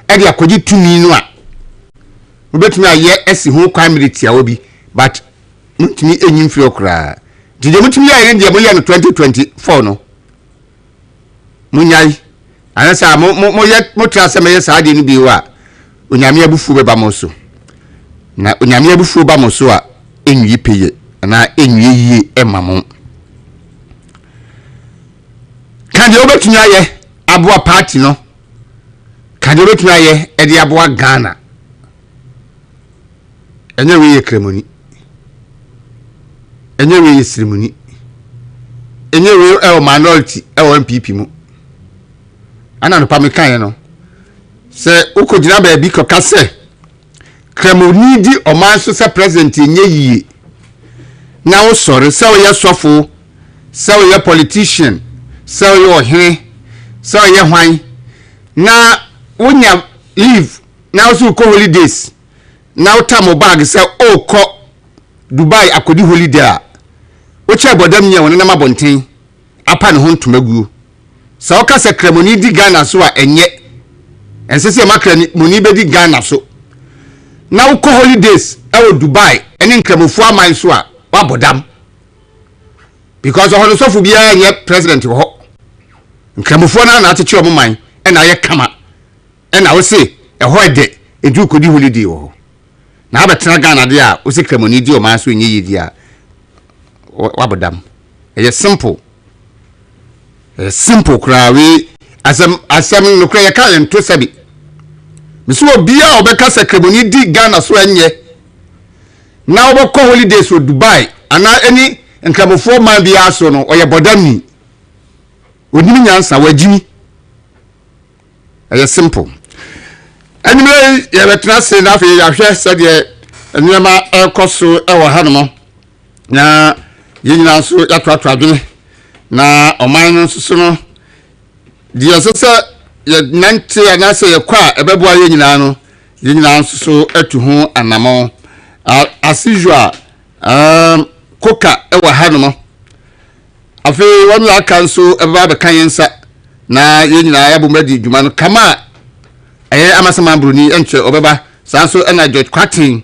ade akoji tumi no a obetumi aye esi ho kwamire tia obi but mutumi enyim fi okra dide mutumi aye ndie mo ye no 2024 no munyai anasa mo ye mo trase me ye saade ni bi wa onyame abufu be ba mo so na onyame abufu ba mo so a enwi peye na enwi yie emamo kande obetumi aye aboa party no kande obetumi aye ede aboa Ghana enye we ye kremoni enye we ye srimoni enye we minority MPP mu ana no pamikan no se ukojina ba bi ko kase kremoni di oman so se president enye yie na wo sori se wo ye sofo se wo ye politician se wo ye ohene se wo ye hwan na wonya leave na wo so ko holidays na utamo bag say ko Dubai akodi holiday a wo che bodam nya wona na mabonten apa ne ho ntomaguo sa o ka se kremoni di Ghana so a enye ensese makremoni be di Ghana so na wo ko holidays e wo Dubai ene nkremofo aman so a wa bodam because ho so fu bia enye president ho nkremofo na ateche omoman e na ye kama e na wo se e ho ede edu kodi holiday wo na abetena Ghana de a osekremoni di o man so enye yidi a wabodam simple krawe asem no kra ya ka ento sabi miso obia obeka sekremoni di Ghana so enye na obekọ holidays o Dubai ana eni nkramofo man bia so no oye bodam ni odimi nyansa wagimi simple anyway ya betena se na fe ya hwe se de enema ekoso ewo hanmo na yenyina so yatoato adwene na oman no so no dia so ya nante anase ye kwa ebeboa yenyina no yenyina so atu ho anamo as usual koka ewo hanmo afi wonu aka so ebeba be kan yensa na yenyina ya bomadi dwuma no kama amasama bruni enche obeba sanso ena George Kwatin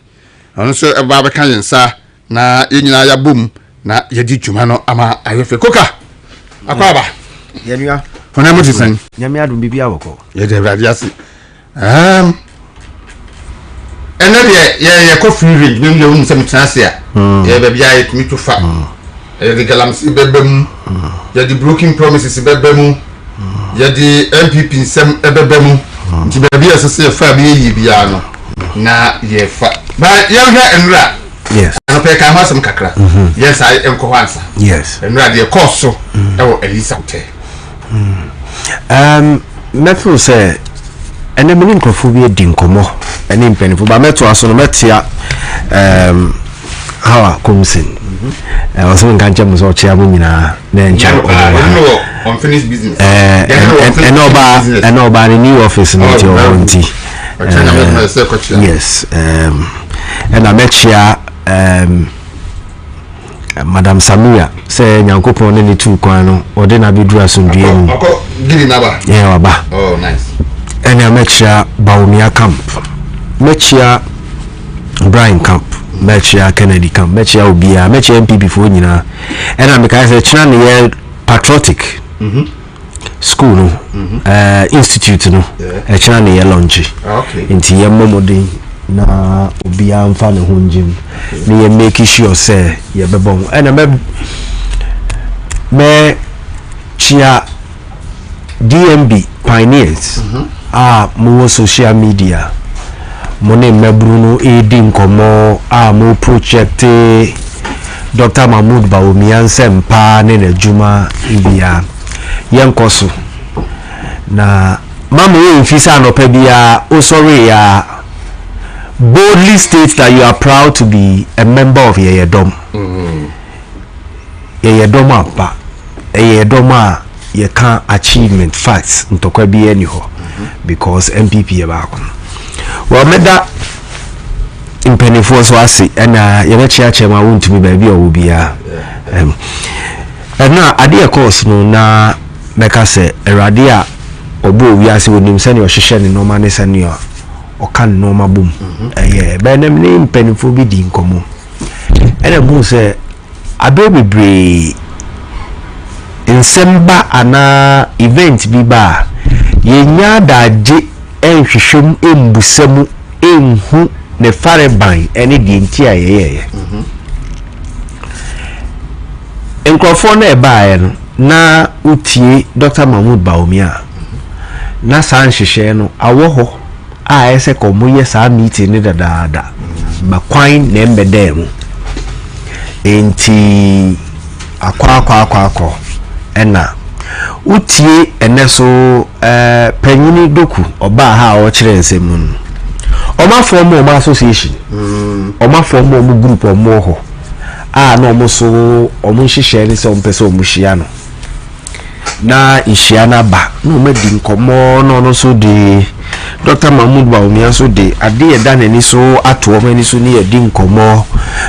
ono so ebeba be kan yensa na yenyina ya bom na yedi dwuma no ama ayefe koka akwaba yenua fona mutisan nyame adum bibia woko yede radiasi ene ye ko free range nyem ye won sem transe a ye be bia ye tumi tufa ye de galamsi bebem ye de broken promises bebem ye de MPP nsem bebem nti be bia so se fa be yi bia no na ye fa ba ye hwe enra yes no pe ka hasam kakra yes I enko hansa yes enra de course so e wo Elisa hotel metal say ene meni nkrofo bi edi nkomo ene mpenifo ba meto aso no metia hawa komsin waso nka nche muso chia mu nyina na nche unfinished business eno ba ni new office no ti o nti yes and I met here Madam Samia say nyankopon ne tu kwan no ode na bidura sondue mu gidi na ba yeah waba oh nice and I met here Baumia camp met here Brian camp met here Kennedy camp met here Obia met here MPP for nyina and I make say china ne patriotic school no institute no china ne launch okay inti yemmodin na obia mfa ne honjim na ye make sure say ye bebon and me chia DMB pioneers mo social media mo ne mebru no edi nkomo mo project Dr. Mahmoud Baumia Nsempa ne najuma ibia yenkoso na mama we mfisa no pa bia o sorry ya boldly state that you are proud to be a member of Yeyedom. Yeyedom apa. Yeyedom a ye can achievement facts ntokwa bi eni ho because MPP e ba ko. Well meda impenifo so ase na ye be chia ma wontumi ba bi o bia. Na ade course no na meka se erade a obo wiase wonim sene ohhehye ne normal ne sene o kan normal boom be na me mpanifo bi di nkomo ena mu se abebebre insemba ana event bi ba yenya daje enhwehwem embusam enhu ne fareban ene di nti ayeye enkrofo na ebaaye no na utie Dr. Mahmoud Baumia na san hwehwe no awoho a ese komoye sa meeting ne dadaada ba kwan na embede mu enti akwa ena utie ene so panyini doku oba ha o kire nsem no oma form o association oma form o group o mo ho no mo so o mo hihye ni so mpese o mo hia no na ihia na ba no madi nkomo no so de Dr. Mahmoud Baumia so de ade ye da nani so ato o mani so ni ye di nkomo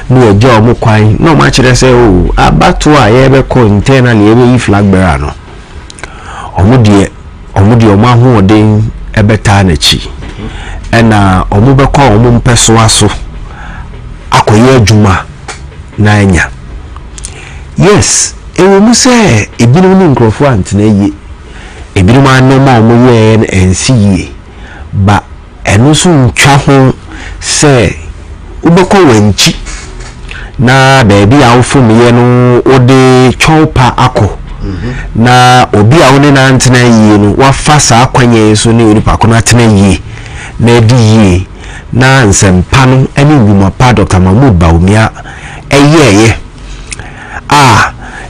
no ye ja o mo kwan no ma kire se o abato a ye be ko internally ye be flag bearer no omudie o ma ho odin ebeta na chi ena omu be ko omu mpeso aso akoye adwuma na anya yes ewomu se ebinu ni nkrofo antena yi ebinu ma no ma omu ye ensi yi ba enu so ntwa ho se ubeko wanchi na baby a wofom ye no ode chopa ako na obi a woni na antena yi no wafa sa akwanye so ne onipa ko na antena yi na di yi na nsempa no ani nwuma pa Dr. Mahmoud Baumia eyeye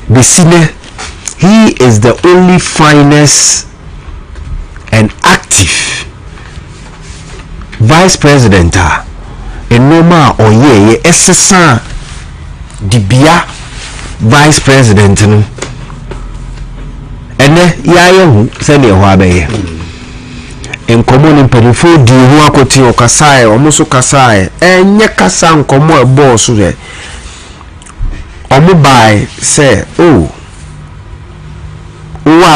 the senior he is the only finest and active vice president enoma oyeye esesa dibia vice president no ene yaye hu se ne ho abaye enkomo ni mpedifo di hu akoti okasae omuso kasae enye kasa nkomo ebo so re omu bai se o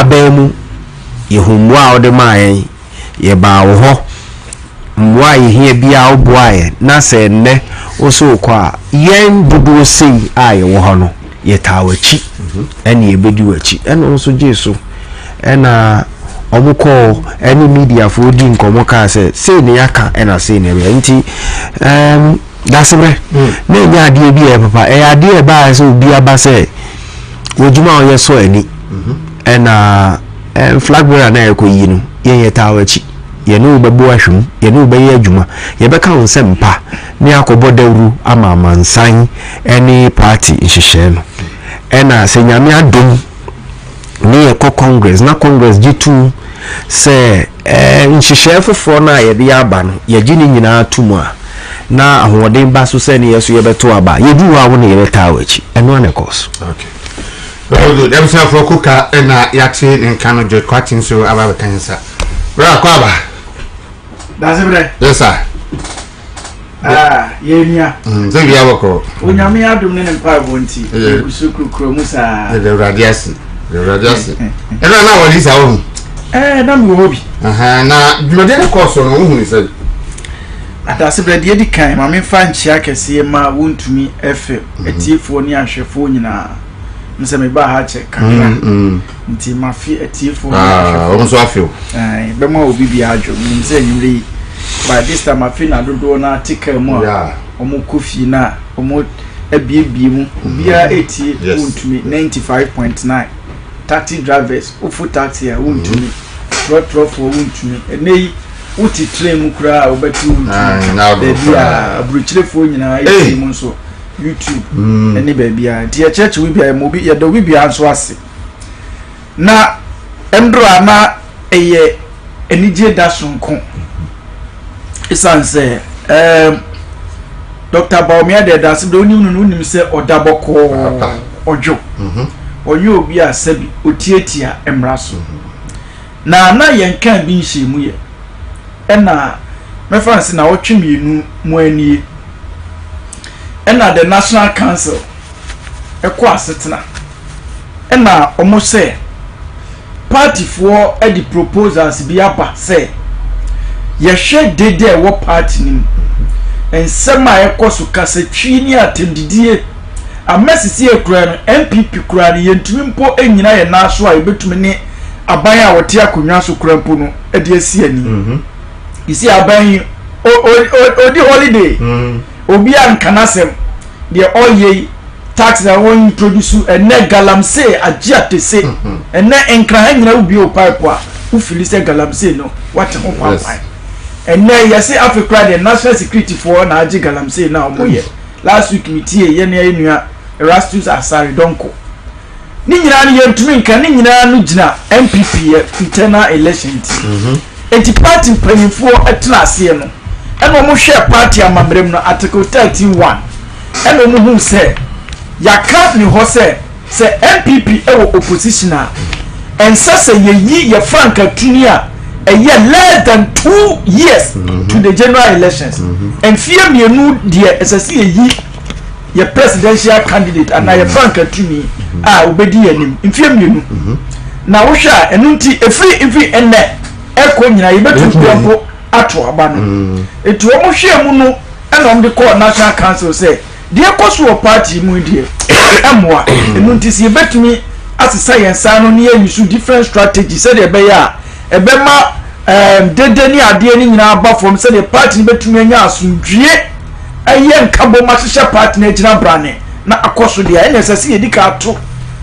abemu yehumwa ode mayen ye ba wo ho mwa yehie bia oboaye na se ne oso kwa yen bubu sei aye wo ho no ye tawachi ene ebedi wachi ene oso jesu ena omuko any media for di nkomo ka se ne yaka ena se ne be nti Dasebre na nya ade bi e papa e ade e ba se obi aba se wojuma on yeso ani ena flag bearer na ekoyi no ye tawachi ye no bebo ahwem ye no be ye adwuma ye be ka won se mpa ne akobo dawru ama mansan any party nhihye no ena se nyame adom ne ye ko congress na congress G2 se nhihye foforo na ye de aba no ye gini nyina atumu a na ahoden ba so se ne yeso ye beto aba ye du wa wo ne ye betawachi eno na course okay very good dem say for kuka na yachi nkano je kwatin so aba bekansa bra kwa aba Dasebre yes sir yenia ze bia boko onyame adum ne mpa bonti usukru musa the radiasi ena na wali sa wo na mi wo bi na dwode na course no wo hu ni say Dasebre de di kan ma me fa nchia kese ma wontumi efe etiefo ni ahwefo nyina nse me ba ha che kakra nti ma fi etiefo ni ahwefo o so afio be ma obi bi adwo nse nyimri by this time ma fi na dodo na article mo omo kofi na omo ebiebie mu obia etie wontumi 95.9 taxi drivers ofu taxi a wontumi trot for wontumi enei uti train mu kura obetu baby a abruchirefo nyina etie mu so YouTube ene baby a tie church we bia mo bi ye do we bia so ase na endro ama eye enije da sonko isanse Dr. Baumia de Dasebre oni unu nim se odaboko ojo onyo obi a sabi otietia emraso na yenkan bi nhyimu ye ena mefansi na otwemienu mu ani ena the National Council ekwa setena ena omo se party for the proposals be aba say yɛhwɛ dede ɛwɔ party nim nsɛm a ɛkɔ so kasatwi ne atɛmdidie amesisi ekura no MPP kura ne yɛntumi mpo enyina yɛ naso a yɛbɛtumi ne aban a wɔte akonnwa so kura mpo no ɛde asi ani isi aban odi holiday obi ankanasem de Agyei tax na won introduce ene galamsey agiatese ene enkran nyina ubi o pipe a ufili se galamsey no what ho pampai ene yesi Africa the national security for na agi galamsey na omoye last week meeting ye na enua Erastus Asari donko ni nyina ne yentumi nka ni nyina no gina MPP internal elections enti party mpanyimfo etena ase no ene omo hwe party amamrem no article 13:1 ene omo hu se yaka ni ho se MPP ewo opposition a ensa se yeyi ye frank atuni a eye less than 2 years to the general elections and fear mienu de esase yeyi ye presidential candidate and ye frank atuni a obedi anim fear mienu na wo hwa enunti efri enne eko nyina ye betu biampo ato aba no etu omo hwe mu no ena om de call national council say die koso party mu die emwa enunti si betumi asesa yensa no ne use different strategies say de be ya ebema dede ni ade ni nyina aba from say the party betumi anya asundwie eye nkabo mahye party na gina brane na akoso de ene sese ye dika ato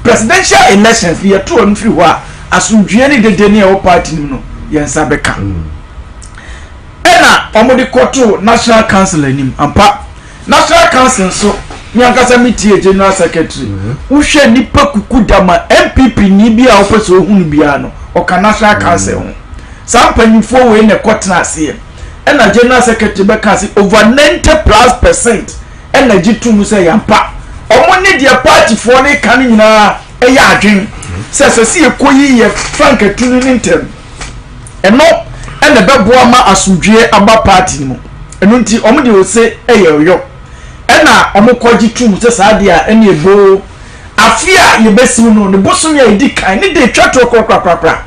presidential elections ye to on free ho asundwie ni dede ni e party ni no yensa beka ena omodi koto national council anim ampa national council so nyankasa metie general secretary uhwe nipa kuku dama MPP ni bia opeso hunu bia no oka national council ho sampanyifo we ne kotena ase ena general secretary be kasi over 90+% ena gitum se yampa omo ne dia party for ne kan nyina eya adwen se ekoyi ye frank atunu ne ntem eno ena beboa ma asudwie aba party ni mo eno nti omo de o se eyoyo ena omokoji tum se saade a ene ebo afia ye besimu no ne bosom ya edi kan ne de twato kokrakrakra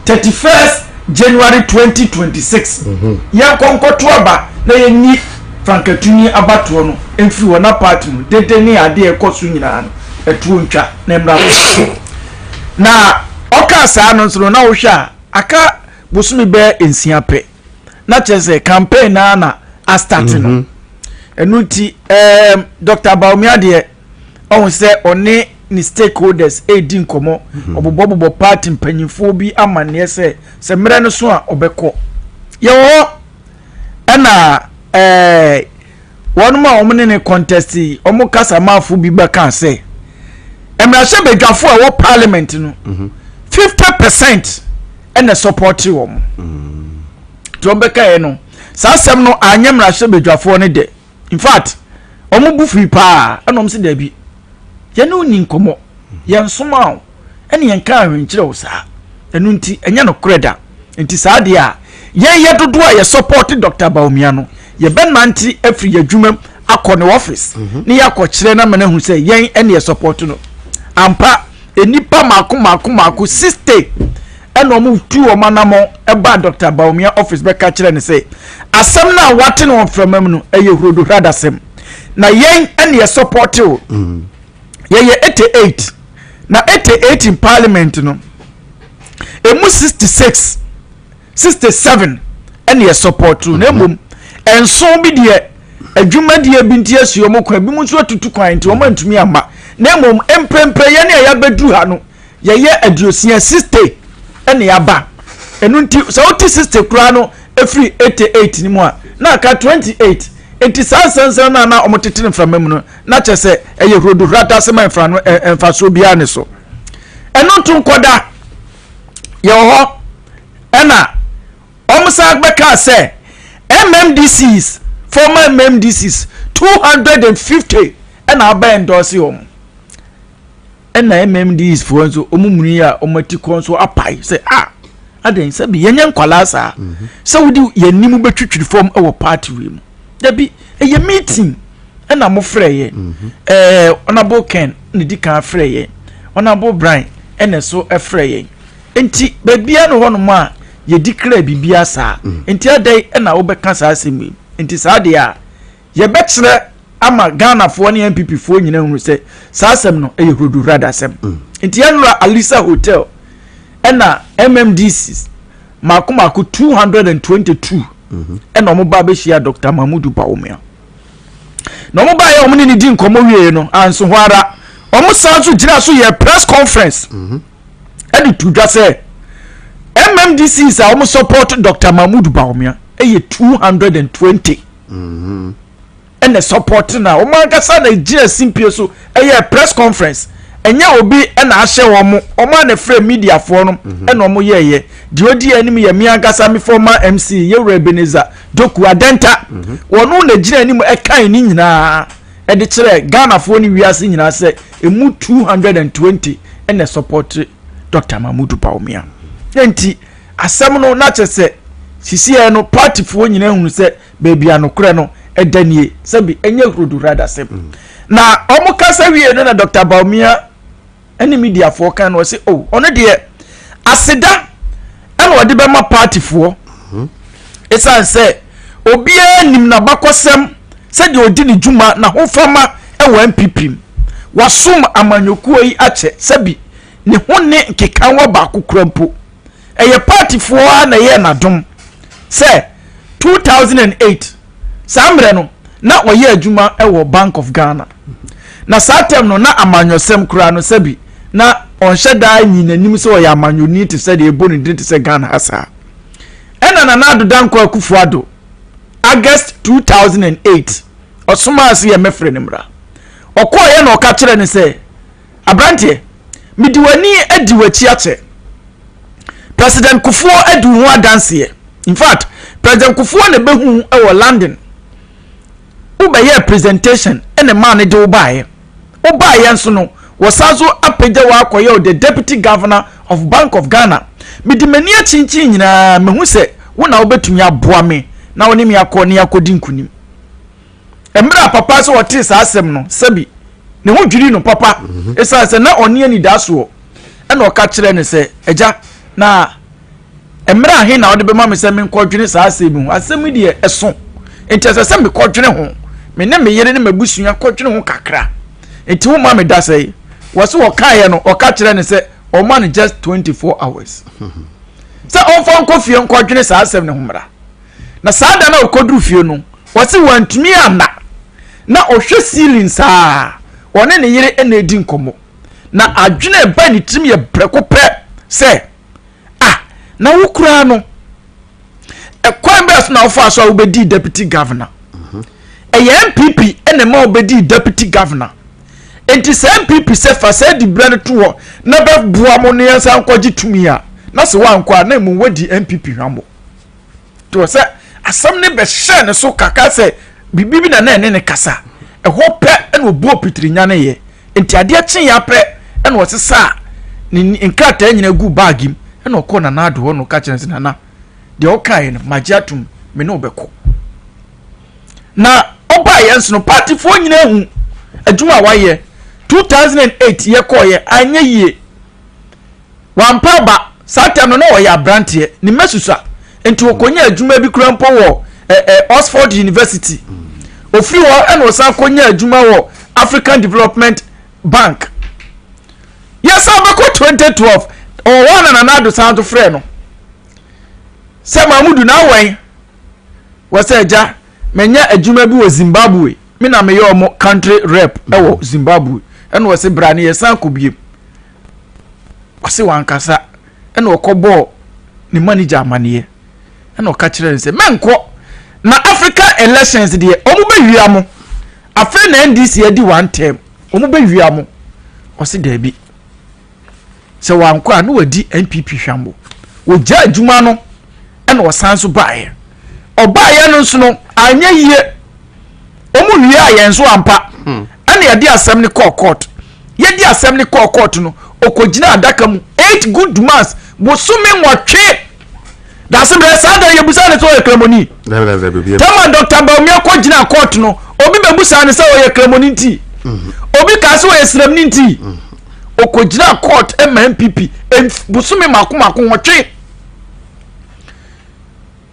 31st January 2026 ya konkoto aba na ye ni frankatuni abato no emfi wona party no dede ne ade ekoso nyina no etuo ntwa na mra na oka saa no nso na wo hwa aka bosumi be ensia pe na chese campaign na a start no enuti Dr. Baumia de on se one ni stakeholders edi nkomo obobo party mpanyimfo bi amane se mre no so a obekọ ye wo na wonu ma omne ne contest omo kasa mafu bi beka se emrahye bedwafo a wo parliament no 50% ene support wo to beka no sa sem no anyemrahye bedwafo ne de in fact omo bu free pa enom se da bi ye no ni nkomo ye nsoma o ene ye nka ahwenkire wo saa enu nti enya no kreda nti saa de a ye dodo a ye support Dr. Baumia no ye benanti afri adwumam akọ ne office ne yakọ kire na mena hu se yen ene ye support no ampa enipa mako 60 ene omo tu o manamo eba Dr. Baumia office be ka kire ne se asem na wate no from no eye hurodo radasem na yen ene ye support o ye 88 na 88 in parliament no emu 66 67 ene ye support na mum enso bi de adwuma de binti asuo mo kwa bi mu nso atutu kwan nti o ma ntumi ama na mum empempe ye ne ya bedu ha no ye aduosia 60 ene ya ba enu nti so oti 60 kura no efri 88 ni mu a na ka 28 enti sansan na omotete mframa mu no na chese eye rodo rata sema mfra no emfaso bia ne so enu ntu nkoda ye ho ena omsa beka se MMDCs former MMDCs 250 ena aba endorse ena MMDs for so omumuni a omati konso apai se aden se bi yenye nkwala sa se wudi yanimu betwitwiri form e wo party we mu dabi eye meeting ena mo freye honorable Ken ne di kan freye honorable Brian ene so freye enti bebia no hono ma ye declare bibia sa enti adai na wo beka sa asemi enti sa de a ye betre ama Ghana fo ne MPP fo nyina hunu se sa asem no e yehudu rada asem enti yanura Alisa Hotel na MMDCs makumako 222 ena omo ba be shia Dr. Mahmudu Bawumia na omo ba ye omo ni di nkomo wie no anso ho ara omo sanso gira so ye press conference edi tudwa se MMDCs a omo support Dr. Mahmudu Bawumia eye 220 ene support na omo agasa na gira simpie so eye press conference enya obi ena ahye omo na free media for no ena omo ye di odi anim ye mi agasa mi former MC ye Ebenezer Doku Adenta wono na gira anim e kan ni nyina e de kire Ghana fo ni wiase nyina se emu 220 ene support Dr. Mahmudu Bawumia enti asem no na chese sisi no party fo nyina hunu se baby anokre no edanie sebi enye rodu rada sem na omo kasa wie no na Dr. Bawumia ene media fo kan no se oh ono de aseda ene odi be ma party fo esan se obia nim na bakosem se de odi ni djuma na hofama e MPP wasum amanyokuo yi ache sebi ne honne kekan wa ba kokrampo eye party fo na ye na dom se 2008 sambre no na oye adwuma e wo Bank of Ghana na satem no na amanyosem kura no sebi na onhye da nyinanim se oya amanyoni te se de ebonu din te se Ghana asa ena na adodanko akufuado August 2008 osuma ase ye mefre nimra okoye na oka kire ne se abrante midiwani adiwachi ache President Kufuor adu ho adanse in fact President Kufuor na behu e wo London ubaye presentation ene man de ubaye nso no wasazo apeja wa akoye the deputy governor of Bank of Ghana midimani achinchi nyina mehu se wona obetumi aboa me na woni me akọ akodi nkunim emra papa so wote sa asem no sabi ne ho dwiri no papa esa se na oni ani daso ena oka kire ne se eja na emra he na wode be ma me se me nkodwene sa asem de eso enti se me kodwene ho me ne me yere ne mabusua kodwene ho kakra enti wo ma me da sei wose wo kae no oka kire ne se o man just 24 hours se on fon kofie nkodwene sa asem ne ho mra na sada na okodru fie no wose wantumi ana na ohwe ceiling saa one ne yere ena edi nkomo na adwene ba ni tim ye brekopre se na wukura no ekwan bes na ofa so obedi deputy governor MPP ene ma obedi deputy governor enti se MPP se fa se di brand to na be bua mo ne yansa nkoji tumi a na se wankwa na mu wadi MPP hwambo to se asam ne be hye ne so kaka se bibibi na ne kasa eho pe ene obu opitirinya ne ye enti ade achen ya pe ene wo sesa ni nkrata nyina gu bagim ene okọ na ado no ka chense na de okai no magiatum me no beko na oba yenso no party fo nyina hu adwuma waye 2008 ye koye anya yie wampa ba satem no wo ya brantie ni mesusa enti okonya adwuma bi krampo wo Oxford University ofri wo ene osan konya adwuma wo African Development Bank yes abako 2012 o wana na nado santo frɛ no se Mahmudu na wen waseja menya adwuma bi wo Zimbabwe me na me yo mo country rep wo Zimbabwe ene wose brane ye san ko biem wose wankasa ene okobo ni manager amane ene o ka kire nse menko na African elections de omo be wiamo afi na NDC edi one term omo be wiamo wose da bi se wankwa na wadi MPP hwambo wogya adwuma no ene wosanso baaye obaaye no nso no anya yie omu wie ayen so ampa ene yade asem ne court yade asem ne court no okogina adaka mu 8 good months bosome nwotwe Dasebre sada yebusa ne so yekramoni tama Dr. Bawumia kogina court no obi bebusa ne so yekramoni nti obi ka so yesram ni nti okojina court MPP busumi mako nwotwe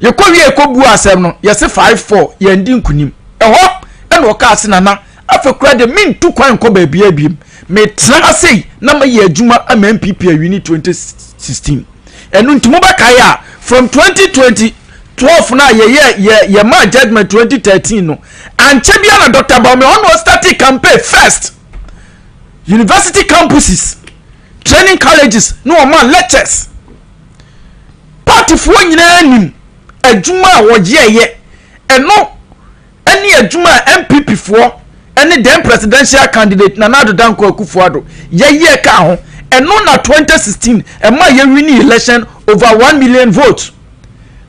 yekowie ekobu asem no yese 54 yendi nkunim eho ene okase nana afekura de min tu kwan ko ba bia biem me tra sei na ma ye adwuma MPP awini 2016 enu ntimo bakaya from 2012 na ye ma judgment 2013 no anche bia na Dr. Bawumia on was starting campaign first university campuses training colleges no man lectures party for nyina nim adwuma wogye eno eni adwuma MPP for eni dem presidential candidate Nana Danko Akufo-Addo ye ka ho eno na 2016 ema ye win election over 1 million votes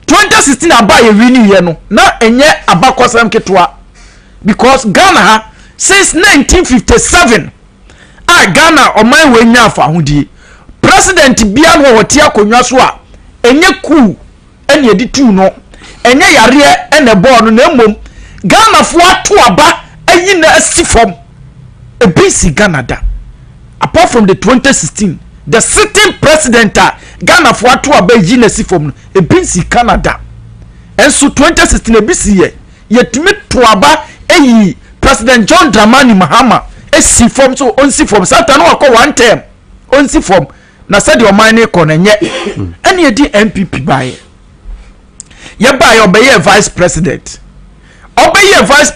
2016 aba ye win ye no na enye abakosam ketwa because Ghana since 1957 Ghana oman we nya afa hodie president bia no wote akonwa so a enye ku ene edi tu no enye yare ene ball no na mom Ghana fo ato aba ayi na asifom ebisi Canada apart from the 2016 the sitting president Ghana fo ato aba ayi na asifom no ebisi Canada enso 2016 ebisi ye tumi to aba ayi President John Dramani Mahama esi form so onsi form satan no akọ one term onsi form na said your money konenye ene edi MPP bae ye bae obeye vice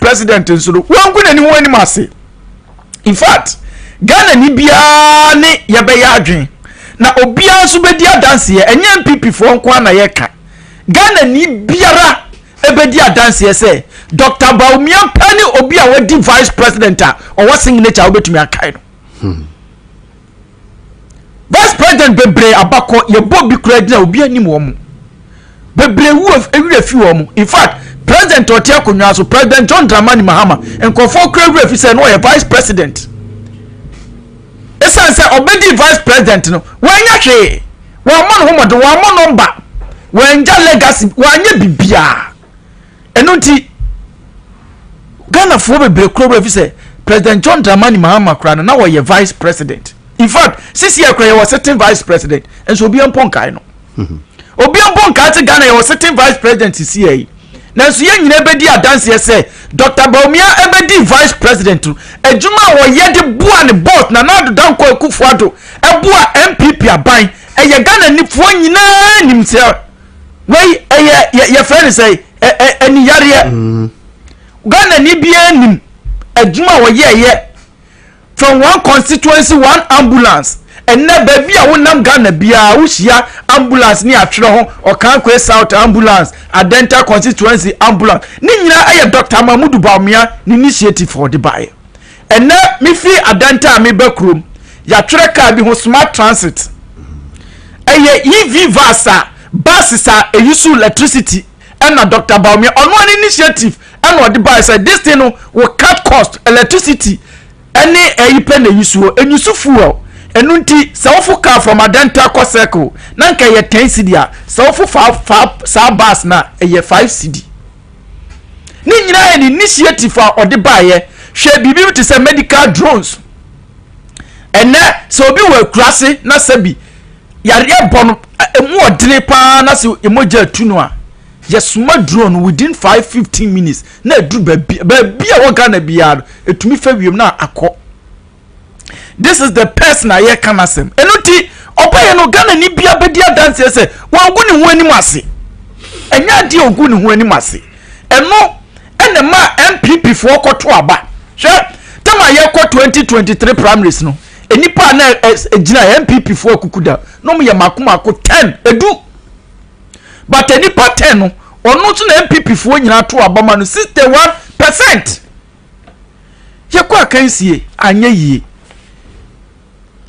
president nsuru wangu na ni wani mase in fact Ghana ni bia ne ye beye adwen na obia so bedi adanse ye enye MPP fo nko na ye ka Ghana ni biara ebedi adanse ye se Dr. Bawumia pani obi a wadi vice president or what signature obetumi akai no vice president bebre abako ye bobi kura obi anim wo mu bebre wu ewi afi wo mu in fact president otia konwa so president John Dramani Mahama enkofo kura ewi afi se no ye vice president esan se obedi vice president no wanya hwe wa mo no homodo wa mo number wanja legacy wanya bibia enunti Ghana for bebre kro efi se president John Dramani Mahama kura na wo ye vice president in fact sisi ye kura ye was sitting vice president and so obi ampon kai no obi ampon kai te Ghana ye was sitting vice president sisi ye na so ye nyina bedi adanse ye se Dr. Bawumia ebedi vice president adwuma wo ye de bua ne boss na Nana Danko Akufo-Addo ebua MPP aban eye Ghana ni fo nyina nim se wey ye friend say eni yare Ghana ni bia nim adwuma wo ye from one constituency one ambulance and na baby a wonam Ghana bia wo hia ambulance ni atwere ho Okankwe South ambulance Adenta constituency ambulance ni nyina aye Dr. Mahmoud Bawumia ni initiative for the buy and na mi fi Adenta mi bakrom ya twere car bi ho smart transit aye EV vasa buses use electricity and na Dr. Bawumia on one initiative and what the buy said this thing will cut cost electricity any pen use fuel enunti self car from Adenta co circle na nka ye 10 cedi a self sa bus na ye 5 cedi ni nyina any initiative for the buy hwe bibi to say medical drones ene so obi we kurase na sabi yare bon emu odene pa na se emoja tuno a yesuma drone within 5-15 minutes na edu ba bia wo Ghana bia etumi fa wiem na akọ. This is the person I can asem enuti obaye no Ghana ni bia bedi adanse se wangu ni ho anim ase enya de ogu ni ho anim ase eno ene ma MPP fo koto aba hwe tama ye ko 2023 primaries no enipa na ejina MPP fo kukuda no mo ye makomako 10 edu but enipa 10 no onu tu na MPP fo nyina to aba ma no 61% ye kwa kansie anya yi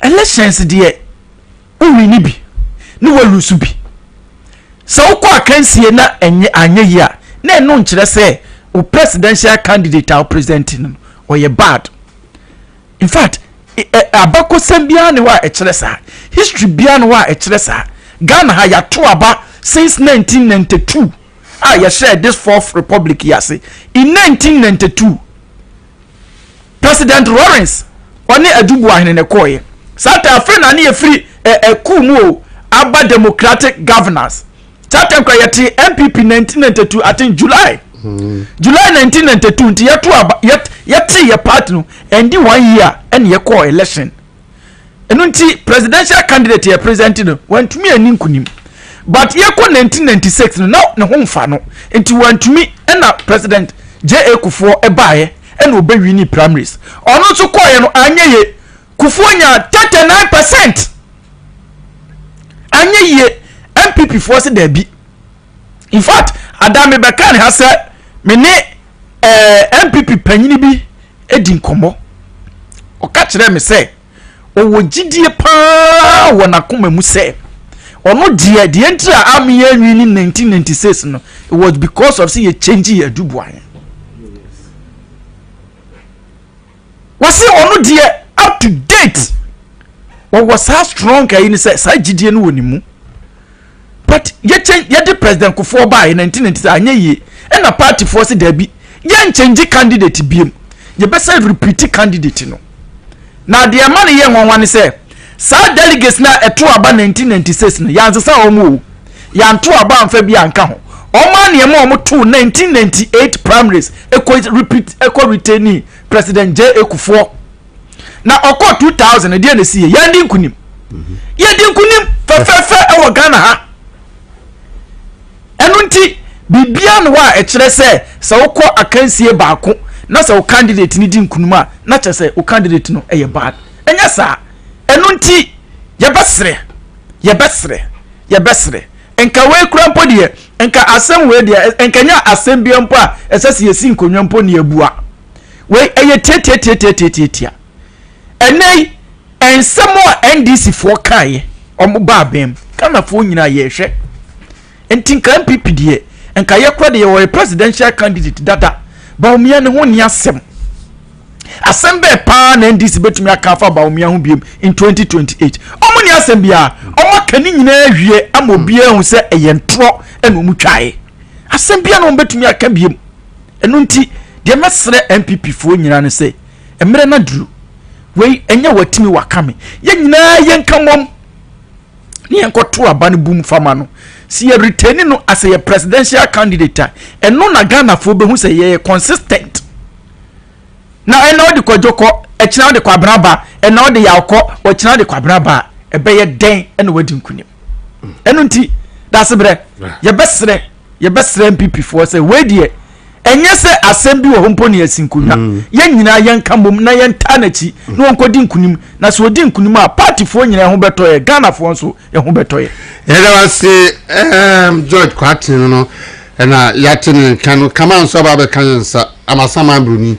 elections de uwini bi ni walusu bi so kwa kansie na enye anya yi a na eno nkire se o presidential candidate our presenting or ye bad in fact abako sambia ne wa ekire sa history bia ne wa ekire sa Ghana ha ya to aba since 1992 ya share this fourth republic yase in 1992 President Lawrence oni adubu ahene ne koye sata afre na ne free kumu aba democratic governance sata kwa yeti MPP 1992 I think July 1992 nti yeto aba yeti ye part no endi 1 year and ye call election enu nti presidential candidate ye present no wantumi ani nkunim but ye ko 1996 no ne ho mfa no nti wantumi na president J.A. Kufuor ebaye and obewi ni primaries ono so koye no anyeye Kufuor nya 39% anyeye MPP force there be in fact adame bekan ha se me ne MPP panyini bi edi nkomo o ka kire me se o gidie pa wona koma mu se ono die entra amye anwi ni 1996 no it was because of say ye change ye dubuan wasi ono die up to date what was how strong in say gidie no wonimu but ye change ye the president Kufuor by 1996 anyeye and a party force there be ye change candidate biem ye be say repeat candidate no na the man ye nwanwan say sa delegates na eto aba 1996 no yansesa omo yanto aba amfa bi anka ho oman ne mo to 1998 primaries eco retain president J.A. Kufuor na oko 2000 de na si ye ndi nkunim ye di nkunim fefefe e wo Ghana ha enu nti bibia no wa e kire se wokọ akansie baako na se wo candidate ni di nkunim a na che se wo candidate no e ye bad enya sa enu nti ye besre enka we kura mpo de enka asem we de enka nya asem bia mpo a esese yesi nkonwa mpo ne abua we eye tietia enei ensemo NDC for kai omo ba bem kana fo nyina ye hwe enti nka MPP de enka ye kura de ye presidential candidate dada ba omia ne ho ni asem Assemble pa na NDC betumi aka fa ba omia ho biem in 2028 omo ni assembly a omo kani nyina ahwie amobia hu se eyentro ena omu twae assembly na omo betumi aka biem enu nti de mesre MPP fo nyina ne se emre na duru we enya watimi wakame ye nyina ye nkamom ni enkoto aba ne bum fama no si ye retain no as a presidential candidate eno na Ghana fo be hu se ye consistent na ena odi kwajoko echina odi kwabraba ena odi yakọ ochina odi kwabraba ebeye den ena wadi nkunim enu nti Dasebre ye besre MPP for say we die enye se assembly wo hompo ne asinkunya ye nyina ye nkamom na ye ntanachi na wonkodi nkunim na so odi nkunim a party fo nyina ho beto ye Ghana fo nso ye ho beto ye era wase George Kwatin no na yatin kanu kama nso ba be kansa amasama bruni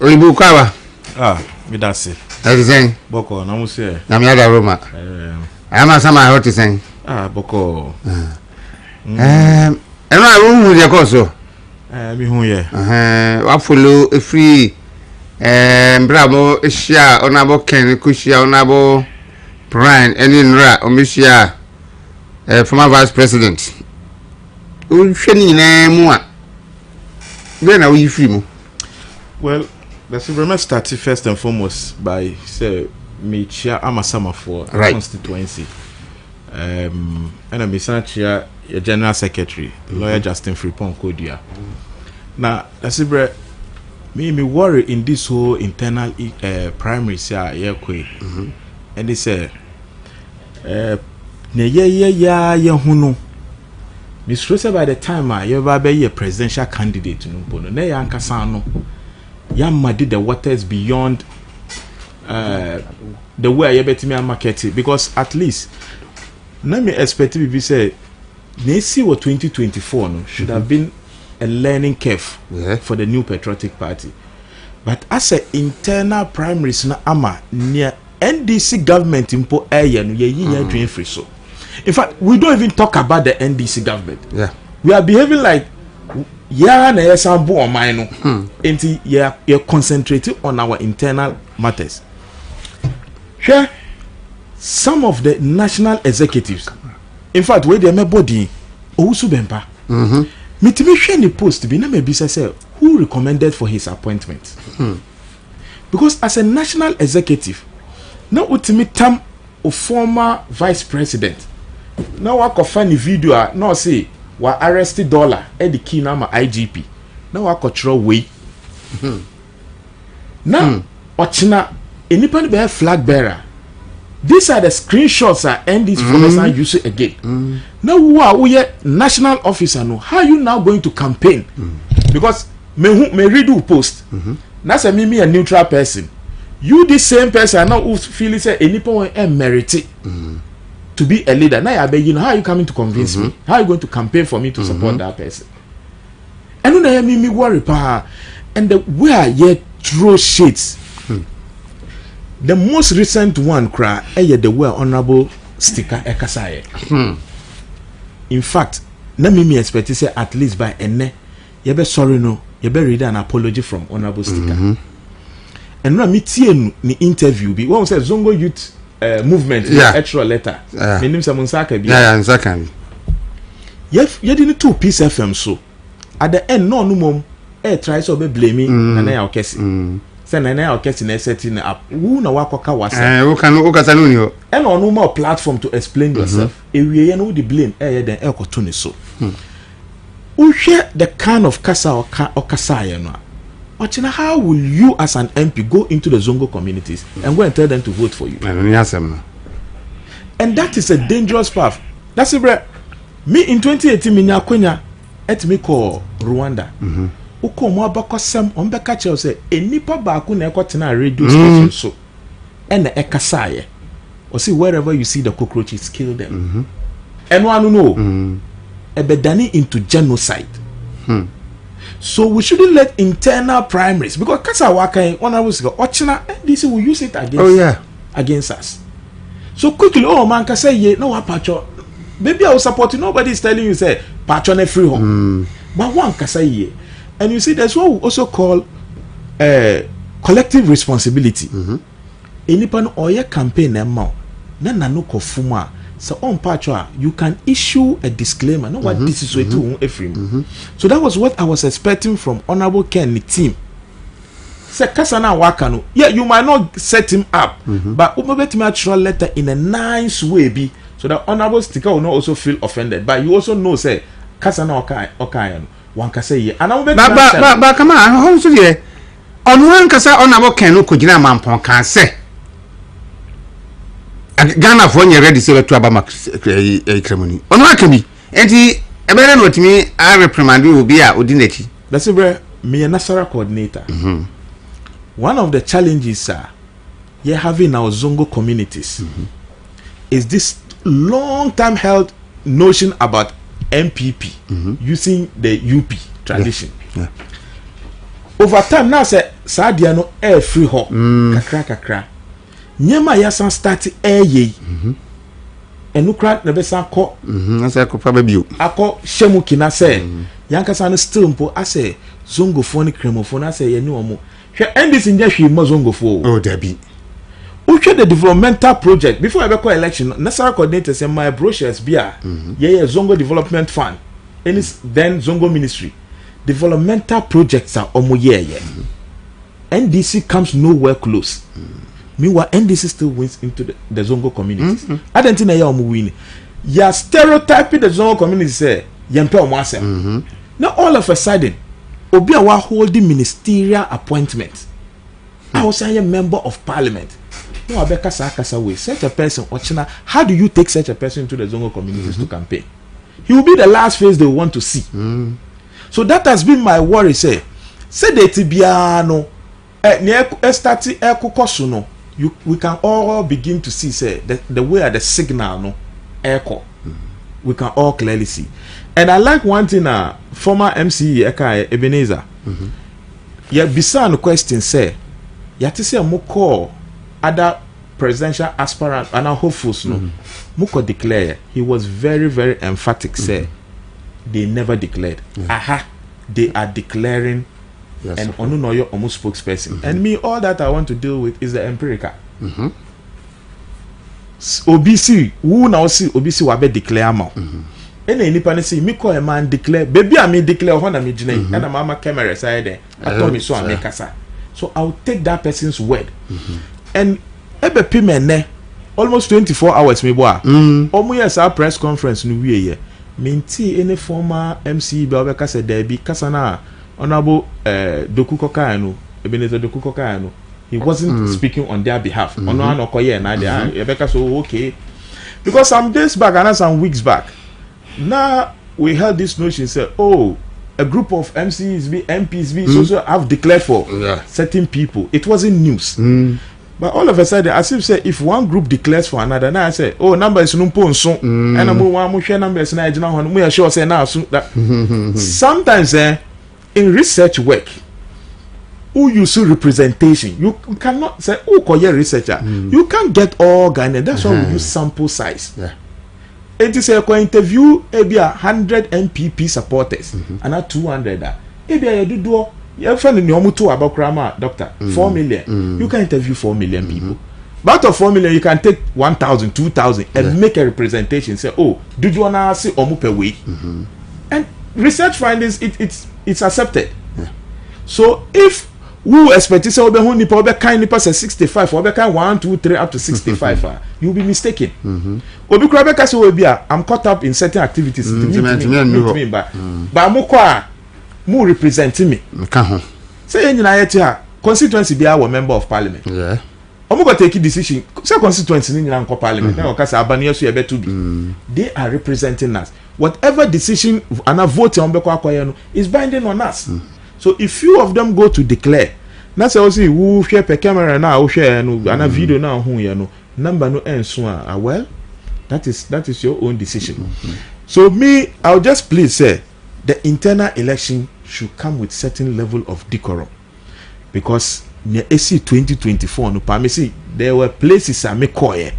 Oyibu kwawa midase Ezeng boko na muse na miada Roma ama sama hoti sen boko eno a wu de koso mi hu ye wa follow free bravo ehia onabo ken kushia onabo Brian eni nra omishia former vice president unhwani na mu a be na wi free mu. Well, Dasebre started first and foremost by say me chair Amasama for constituency. And I'm chair your general secretary, lawyer Justin Fripon Kodia. Now, Dasebre, me worry in this whole internal primary say and they say ne huno. Miss Rosa by the time you ever be a presidential candidate no bono na ya nkasa no Yamma did the waters beyond the way I bet me market it because at least let me expect to be say Nasi or 2024 no should have been a learning curve for the new patriotic party, but as an internal primaries na ama near NDC government impo area no ye dream free so. In fact, we don't even talk about the NDC government. Yeah, we are behaving like. Yeah, na yesambo on mine no. Enti you're concentrating on our internal matters. Sure. Some of the national executives, in fact, where they make body, Owusu Bempa. Mitimi share the post be na me be say who recommended for his appointment. Because as a national executive, na utimi tam o former vice president na wakofa ni video na say wa arrest dollar e the key na ma IGP na wakotro we na ochina enipa ni be flag bearer. These are the screenshots and these photos are used again. Now who are we national officer no how are you now going to campaign? Because me read who post. That's a me a neutral person. You the same person now who feel say enipa won merit to be a leader. Now I beg you know how are you coming to convince me? How are you going to campaign for me to support that person? And then me worry pa and the where yet throw shades. The most recent one cry the well honorable sticker ekasaye. In fact, na me expect to say at least by ene you be sorry no you be read an apology from honorable sticker. And na me tie ni interview bi one say Zongo youth movement Electoral letter. Me nim say Munsaka bi. Yeah, Munsaka. You didn't two piece FM so at the end no mom try so be blame na ya okesi. Say na okesi na setting up who na wakoka wasa who can okasa no ni o and on no more platform to explain yourself ewie no the blame then ekoto ni so who share the kind of kasa okasa ye no ochina how will you as an MP go into the Zongo communities and go and tell them to vote for you? And that is a dangerous path. Dasebre me in 2018 me nyakonya etimi call Rwanda uko mo abakosem ombeka che say enipa baako na ekotena radio station so and the ekasaye or see wherever you see the cockroaches kill them and one no ebedani into genocide. So we shouldn't let internal primaries because kasa waka one I was ochina this will use it against against us. So quickly man can say ye no pacho maybe I will support you. Nobody is telling you say pacho na free home but one can say ye. And you see, that's what we also call collective responsibility. Anyone or your campaign now, na no kofuma. So on patcha, you can issue a disclaimer. No, what this is way to So that was what I was expecting from Honorable Ken team. Say kasana wakano. Yeah, you might not set him up, but umabet natural letter in a nice way be so that Honorable Sticker will not also feel offended. But you also know say kasana okay. One can say yeah, and but come on, how so there? On one kasa honorable Ken ko gina mampon kan say Ghana for you ready say to abama ceremony. On one can be enti ebere no timi I reprimand you be a odinati. That's a me a Nasara coordinator. One of the challenges you're having our Zongo communities is this long time held notion about MPP using the UP tradition. Over time now say Sadia no air free ho kakra nyema yasan start Agyei enukra na besa ko asa ko pa babio akọ shemu kina say yankasa no still mpo ase Zongo phone cremophone ase ye ni omo hwe ndis nje hwe mo Zongo phone oh dabi uche the developmental project before I be call election Nasara coordinator say my brochures bia yeah Zongo development fund and it's then Zongo ministry developmental projects are omo NDC comes nowhere close. Meanwhile NDC still wins into the Zongo communities. I don't think omo win. Ya stereotyping the Zongo community say yempe omo asem. Now all of a sudden obi a wa holding ministerial appointment. I was a member of parliament. No, Abeka Sakasa way. Such a person, Ochina, how do you take such a person into the Zongo communities to campaign? He will be the last face they want to see. So that has been my worry. Say the Tibiano, we can all begin to see say the way the signal no echo. We can all clearly see. And I like one thing. Former MCE Eka Ebenezer. Yeah, Bisan question say. Yati say moko other presidential aspirant and hopefuls no muko declare. He was very very emphatic say they never declared. They are declaring and onu no your almost spokesperson. And me all that I want to deal with is the empirical. OBC who now see OBC wabe declare ma. Any nipa say me call a man declare baby I me declare when I me jine and I'm mama camera side there. I told me so I make kasa. So I'll take that person's word. And ebe pimene almost 24 hours me boa omo yes our press conference no wie ye minti any former MC be obeka say there be kasa na honorable Doku Kokai no Ebenezer Doku Kokai no he wasn't speaking on their behalf ono anokoye na there ebeka so okay because some days back and some weeks back now we heard this notion say oh a group of MCs MPs also have declared for certain people. It wasn't news. But all of a sudden, as if say, if one group declares for another, now I say, oh, number is numpo so, and I'm one share numbers now. You know, we are sure say now so that sometimes in research work, who use representation, you cannot say, oh, Koye researcher, you can't get all Ghana. That's why we use sample size. Yeah. It is a interview, maybe 100 MPP supporters, and not 200. Maybe I do. You find in your mutu about grammar, doctor, 4 million. You can interview 4 million people. But out of 4 million, you can take 1,000, 2,000 and make a representation. Say, oh, do you want to see omu per week? And research findings, it's accepted. Yeah. So if we expect to say, oh, be nipa, be kind nipa say 65, or be kind 1, 2, 3 up to 65, you'll be mistaken. Obi krabeka say, oh, I'm caught up in certain activities. But mu representing me. Say you na constituency be our member of parliament. Yeah. Omo go take decision. Say constituency ni na parliament. Na o say abani so ye be to be. They are representing us. Whatever decision and a vote on be kwakoye no is binding on us. So if few of them go to declare, na say o see who share per camera na o share no and a video na hu ye no number no enso a well that is your own decision. So me I'll just please say the internal election should come with certain level of decorum, because near AC 2024 no permit there were places I make koye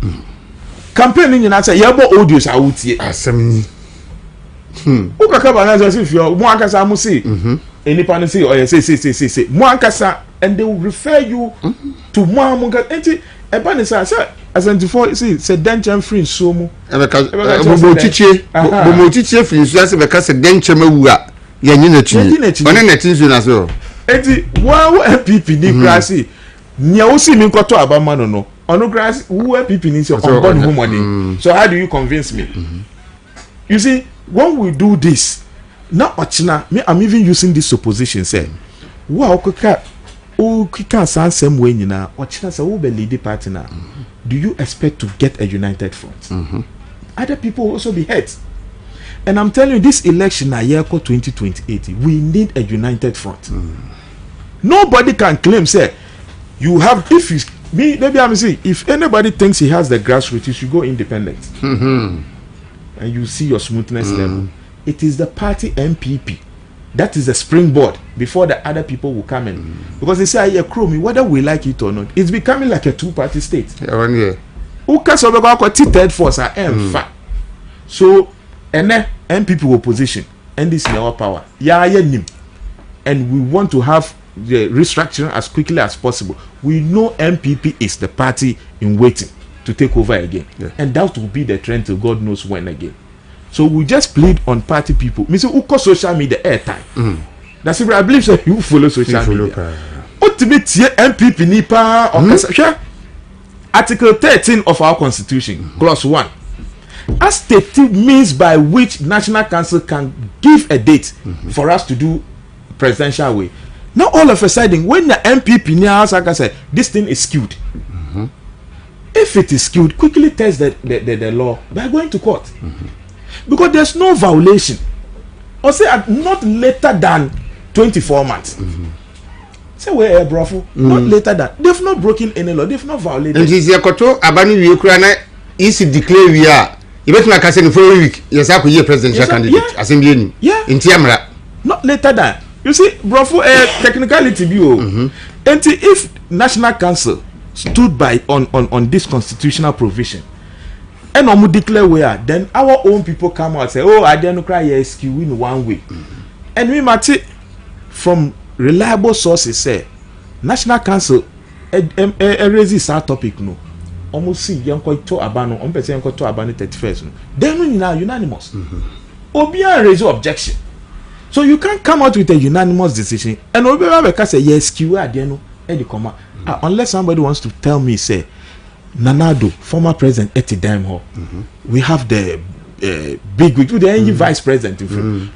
campaigning in answer yabo audios out here asem ukaka banaza if you mo akasa mo see any pan say or say mo akasa and they will refer you to mo amuga enti eba ne say as 24 see say denchem free so mo bo tichie free so say be ka say denchem awu a ye nyina chi one na tin so na so enti wa MPP ni grassi nya o si mi nkoto abama no ono grassi wo MPP ni say on board who money. So how do you convince me? You see, when we do this now ochina me I'm even using this supposition say wa okika san same way nyina ochina say wo be lead party na do you expect to get a united front? Other people will also be hurt. And I'm telling you, this election na year 2028, we need a united front. Nobody can claim say you have, if you me maybe I'm saying if anybody thinks he has the grassroots, you should go independent. And you see your smoothness level. It is the party MPP that is the springboard before the other people will come in. Because they say yeah, Chrome, whether we like it or not, it's becoming like a two-party state. Who can third force are fact. So and then MPP opposition and this is our power. And we want to have the restructuring as quickly as possible. We know MPP is the party in waiting to take over again. And that will be the trend till God knows when again. So we just plead on party people. Me say who call social media airtime. Dasebre, I believe that you follow social media. Ultimate MPP nipa or Article 13 of our constitution, clause 1. As stated means by which National Council can give a date for us to do presidential way. Now all of a sudden, when the MPP now say this thing is skewed. If it is skewed, quickly test the law by going to court. Because there's no violation. Or say not later than 24 months. Say where brofo, not later than. They've not broken any law, they've not violated. And this yakoto abani we Ukraine is declare we are. You bet my cousin for a week. Yes, I could be a presidential candidate. Assembly. Yeah. In Tiamra. Not later than. You see, brofo technicality be and if National Council stood by on this constitutional provision and omu declare we are, then our own people come out and say, oh, I didn't cry yes, you win one way. And we might from reliable sources say National Council raises our topic no. Almost see young quite to abano, on person to abano 31st. Then we now unanimous. Obia raise objection. So you can't come out with a unanimous decision and Obia say yes, you are there no any comma. Unless somebody wants to tell me, say Nanado, former president, Etidem. We have the big wig, the vice president.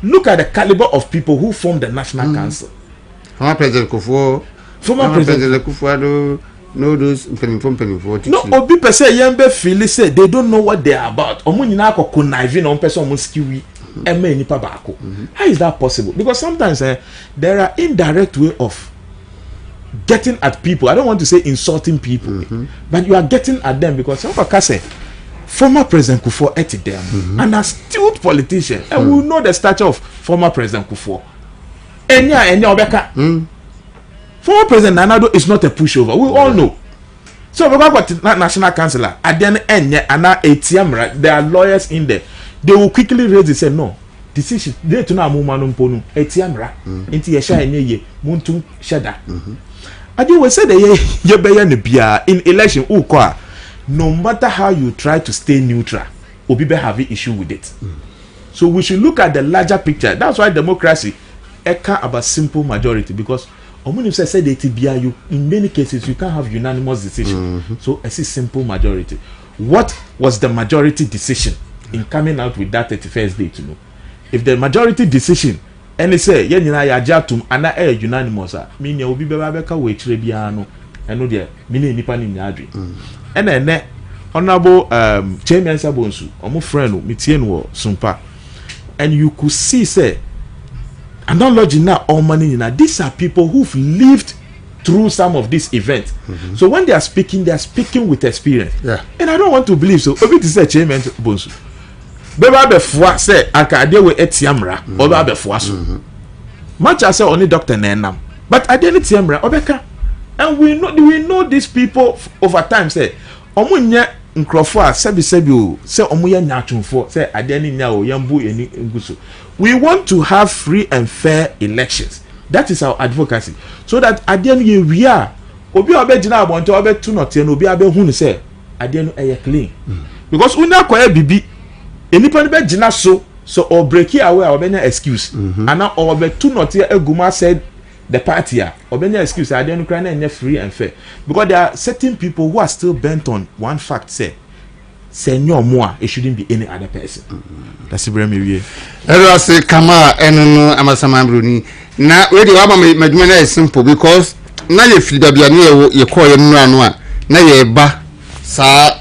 Look at the caliber of people who formed the National Council. Former President Kufuor. Former President Kufuor. No, those penny. No, Obi per se yembe feel say they don't know what they are about. Omunina ko conniving on person muskiwi. How is that possible? Because sometimes there are indirect way of getting at people. I don't want to say insulting people, but you are getting at them because some of us say former President Kufuor ate them, an astute politician, and we know the stature of former President Kufuor. Former President Nanado is not a pushover. We all know. So we got national councillor at the end, and ATM, right? There are lawyers in there. They will quickly raise and say no. Decision they to na mumanu ponu ATM ra. Inti yesha enye muntu shada. Agyei we say the ye ne bia in election ukwa. No matter how you try to stay neutral, obi be have an issue with it. So we should look at the larger picture. That's why democracy eka about simple majority, because Omuni said that you in many cases you can't have unanimous decision. So I see simple majority. What was the majority decision in coming out with that 31st day to know? If the majority decision and they say ya jatum and na unanimous, mean you will be beka we trebiano and no there meaning nipa ni nyadri. And then honorable Chairman Sabonsu, omo friend mitien wo sumpa, and you could see say analogy now all money now. These are people who've lived through some of these events. So when they are speaking with experience. Yeah. And I don't want to believe so. Obi to say Chairman Bonsu. Beba be fwa say akade we etiamra oba be fwa so. Much as say only Dr. Nenam. But ade ni tiamra obeka. And we know these people over time say omunye nkrofo a sebi o say omuye nyatunfo say ade ni nya o yambu eni nguso. We want to have free and fair elections. That is our advocacy. So that at the end we are obi obegina abonto obetu note no obi abehunu say at the end eye clean. Because una kwaya bibi enipa ne begina so or break away obenya excuse. And now obetu note eguma said the party obenya excuse at the end cry na free and fair. Because there are certain people who are still bent on one fact say no more, it shouldn't be any other person. That's Dasebre me. I say kama eno amasama bruni. Na we dey aba madwuma na simple because na ye frida bia na ye call ye nura no a na ye ba sa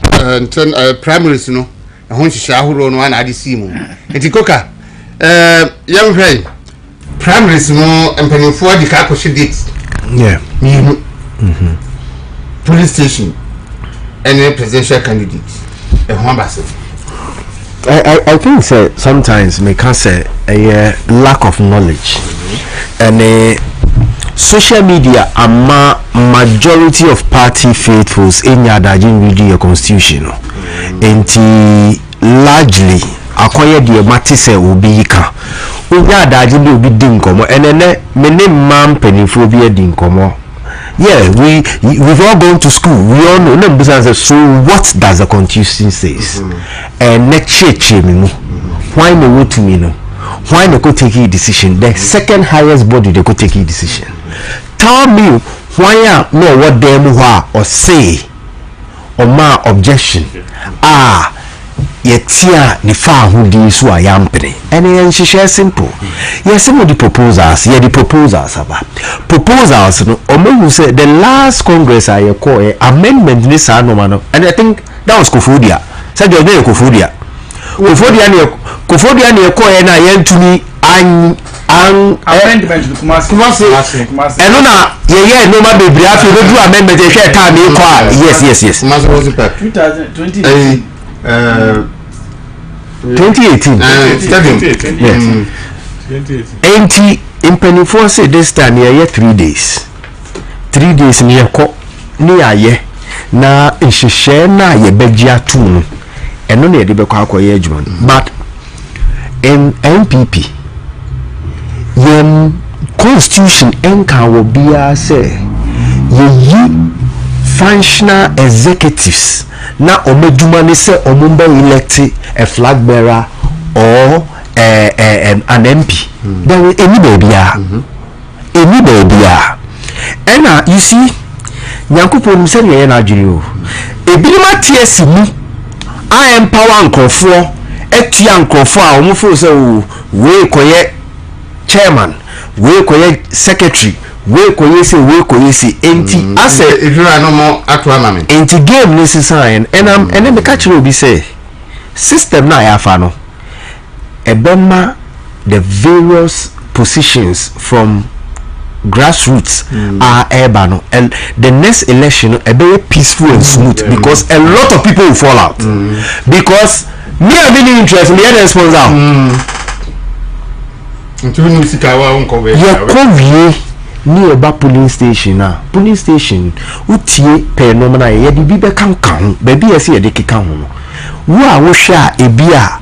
primaries no e ho hihia ahoro no na ade si mu. Enti koka young friend primaries no empanifo adi ka ko date. Yeah. Police station any presidential candidate. I think sometimes me can say a lack of knowledge and social media ama majority of party faithfuls in yadajin reading your constitution and largely acquire the matise obi yika unya adajin obi dinkomo and then many man penifobia dinkomo. Yeah, we've all gone to school. We all know. So what does the constitution says? And next why no vote to me no? Why no go take a decision? The second highest body they go take a decision. Tell me why no what them or say or my objection. Yetia the far who di so ayampre and then she share simple. Yes, some of the proposals no omo say the last congress I call amendment ni sa no mano, and I think that was Kofodia said you dey Kofodia ne call na yentumi amendment to Kumasi eno na ye no ma bebre afi do amendment e share time e call yes Kumasi was it 2020 2018. Yes. 2018. Impenifo say this time here 3 days. 3 days near ko ni aye na nhihye na ye begia tu no. Eno na ye de bekọ akoye adwuma. But in MPP yem constitution enka wo bia say ye functional executives na omeduma ne se omumba elect a flag bearer or an MP. There is any baby and you see Nyankopon say na adwiri o ebinima TSC mu I empower nkrofo etia nkrofo a omo fo se we koye chairman we koye secretary we koye se enti ase edura no mo atwa mame enti game ni sign and me catch obi say system na ya fa no ebema the various positions from grassroots are urban and the next election a very peaceful and smooth because a lot of people will fall out because me have any interest me any sponsor nearby polling station utie per nomina ye di bi be kan baby ye see ye de keka ho wo a wo hwe a ebia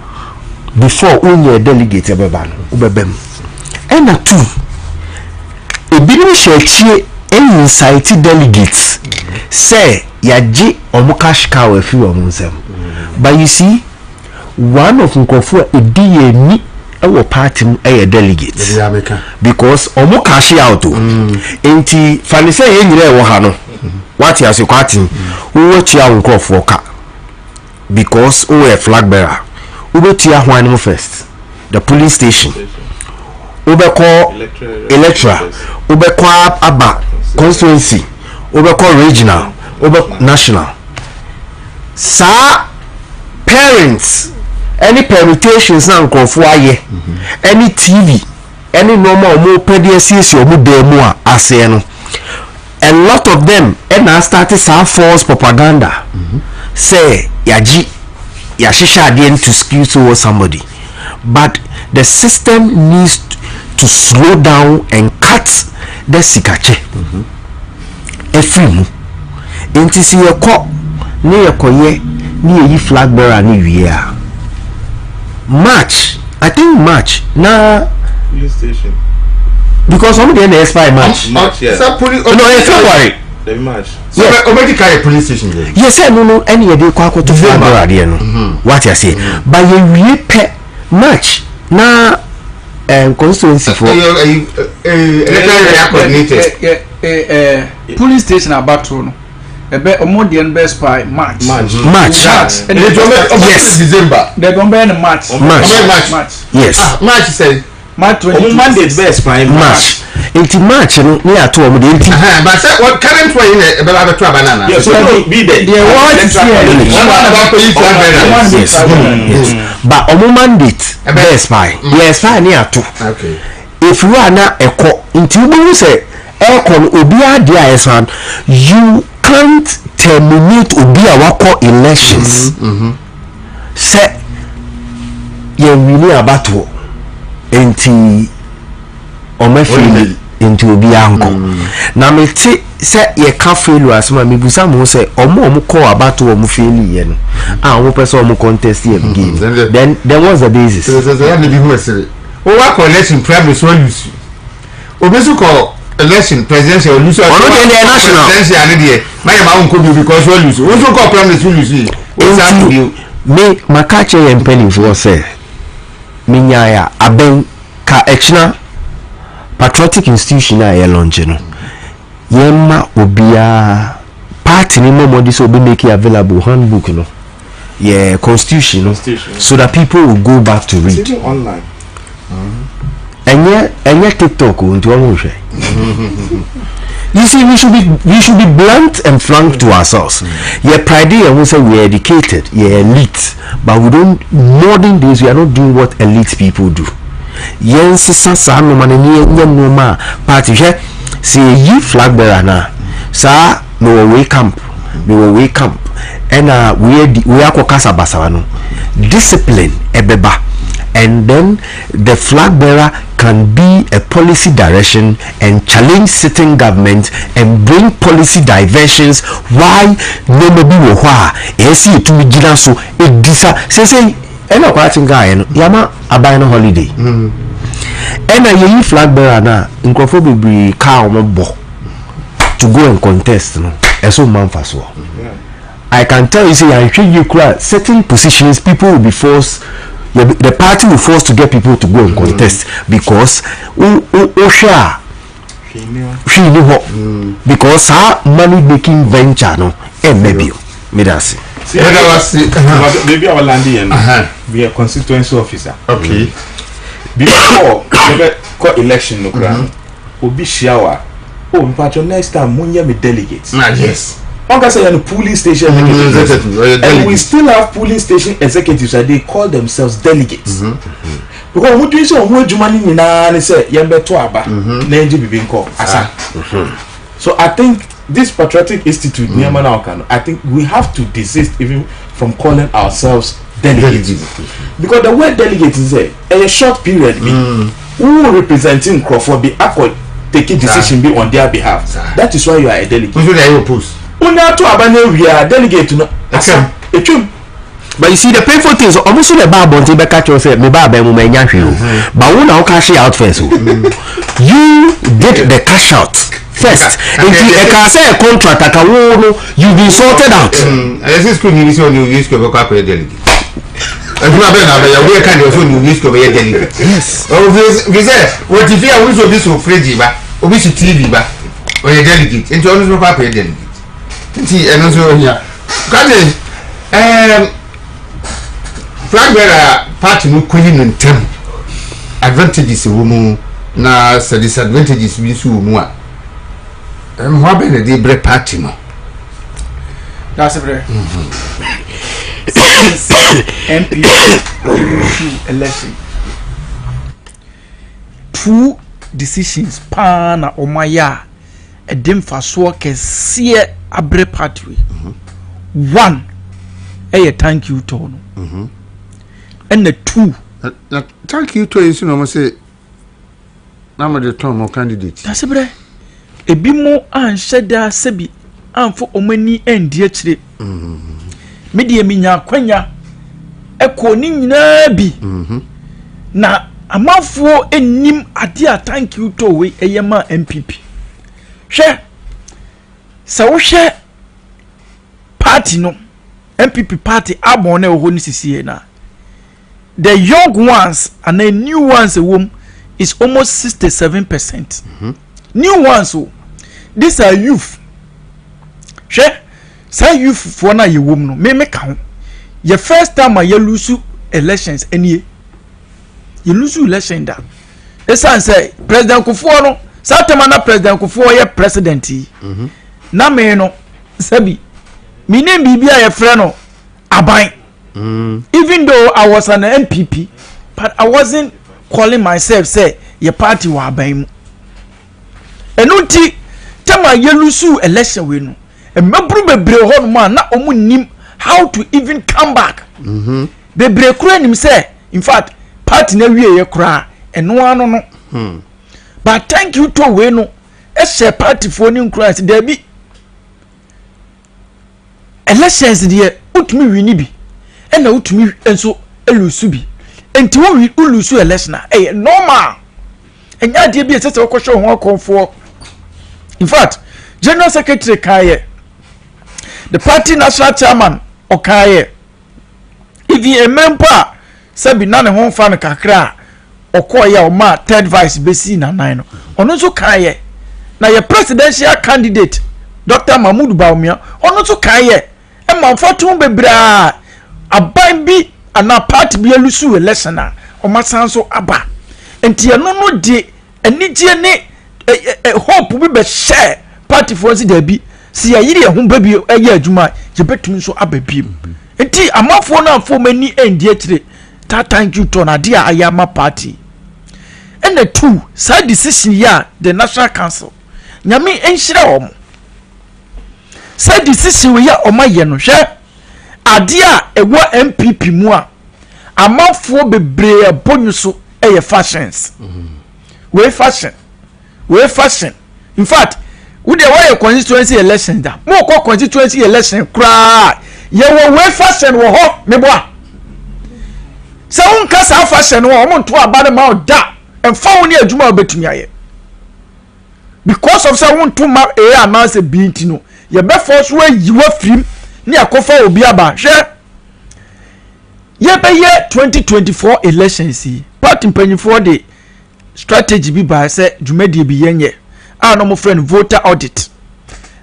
before onye delegate ebeba no ubebem ena two ebinim hwechie incite delegates say yaji omo cash cow afi wo nsem but you see one of nkofo ediye ni ewo party mu delegates because omo cash out enti fani say ye nyire ewo ha no what you say kwati wo chia nkofo ka because we flag bearer we tia hwan mu first the police station ubeko electoral ubeko aba constituency ubeko regional ubeko national sa parents any permutations na nkofo aye any TV any normal mo pediasis o mo demo a ase no a lot of them and started some false propaganda say yaji yashisha again to skew towards somebody but the system needs to slow down and cut the sikache efrimu enti ye ko ne ye koye ne yi flag bearer ni wiea March I think March na police station because some dey expire March yeah. So police no in February the March so already carry police station there yes no any ye dey kwa to flag bearer there no what you say but ye wie pe March na constituency for electoral coordinated police station abatro no ebe omodian best by March yes December they go be in March yes March say March mandate best by March into March no we are to omodi enti but say what current one in ebe la beto banana yes so be there the what is yes but omo mandate best by yes fine near to okay if you are na eko into we say eko obi ade a esan you can't terminate obi a wako elections say you really about to enti omafili into obi anko na me ti say ye ka failure asema me busa mo say omo call about to omo failure ye no omo person omo contest ye game then what's the basis so that be who say o wa collection primary so use obesu call election presidential lose or national presidential and there my ma unko bi because we lose we so call primary so lose me makache ye mpeni for say minyaya aben ka echna patriotic institution a ye launch no yemma obia party ni momodi so be make available handbook no yeah constitution no so that people will go back to read even online enye TikTok unto almost you see we should be blunt and frank to ourselves yeah pride and we say we are educated yeah elite but we don't modern days we are not doing what elite people do yes sasa no man no ma party say you flag bearer na sa no way camp and we are kokasa basawa no discipline ebeba and then the flag bearer can be a policy direction and challenge sitting government and bring policy diversions why no be wo ha e see to me gina so e disa say ena kwa tinga no yama aban no holiday ena ye flag bearer na nkofo bebri ka o bo to go and contest no eso manfa so I can tell you say you certain positions people will be forced the party will force to get people to go and contest because because our money making venture no maybe Midasi. Maybe our landing be a constituency officer. Okay. Before the election, no crime. Obi Shiawa. Oh, but next time, Munya me delegates. Yes. I say a polling station executives. And we still have polling station executives that they call themselves delegates. Because what do you say? What do you mean? I say, "Yambe tuaba, nenji bibinko asa." So I think this patriotic institute, I think we have to desist even from calling ourselves delegates. Because the word delegate is a short period. Who representing Crawford be accord taking decision be on their behalf. That is why you are a delegate. Who should I oppose? Unya to abane we are delegate no. But you see the painful things almost the Bible until be catch yourself me ba be mo manya hwe o. But when now cash out first o. You get the cash out first. If you can say a contract aka wo no you be sorted out. This is could you see on you use go kwa delegate. If you have na ya we can also you use go be delegate. Yes. Oh we say what if you want to be so free ba obi si TV ba o ye delegate. Enti onu so pa delegate. Nti eno so here kade flag bearer party no kwenyi no ntem advantages wo mu na disadvantages bi so wo mu a ho be na dey break party no Dasebre MP election 2 decisions pa na omaya edem faso kese abre pathway. One, thank you to no. And the 2, thank you to is no say. Nama the term of candidate. Dasebre, ebimo an sheda sebi an for omani endi achire. Media minya kwanya eko ni nyina bi. Na amafo enim ade a thank you to we eyema MPP. Hwe sa wo hwe party no MPP party abone ho ni sisi na the young ones and the new ones is almost 67%. New ones so these are youth. Hwe say youth for na ye wom no me ka your first time you lose elections any you lose election da esan say president Kufuor no satema na president Kufuor ye president na me no sabi me name bibia ye frɛ no aban. Even though I was an MPP, but I wasn't calling myself say your party wa aban mu enunti tema ye lose election we no emabru bebre ho no ma na omu nim how to even come back. Bebre kura nim say in fact party na wie ye kura eno ano no. But thank you to we no e share party for ni kura se there be elections there utumi wini bi ena utumi enso elusu bi enti wo ulusu election normal enya de bi esese okosho ho akonfo. In fact general secretary kaye the party national chairman okaye even a member sabi na ne ho fa no kakra okoye o ma third vice besi na nine no ono so kaye na ye presidential candidate Dr. Mahmoud Bawumia ono so kaye e ma foto bebra aban bi ana party bi elusu election a o masan so aba enti eno no de anigye ne hope bi be share party for si da bi si ayire ho ba bi aye adwuma je betum so aba bi enti amafo na afo mani endi akire ta thank you to na dia ayama party and the 2 side decision ya the national council nyame enhire wo side decision we ya omaye no hwe ade a ewo MPP mu a amafo bebre abonyu so eye fashions we fashion in fact we dey why constituency election da mo ko constituency election kra ye wo we fashion wo ho me boa se won ka sa fashion wo mo nto aba de ma da emfa woni adwuma obetumi aye because of say won to ma announce binti no ye be force we yiwa frim ni akofa obi aba hwe ye be ye 2024 elections party mpanyifo de strategy bi ba say dwumadi bi yenye no mo friend voter audit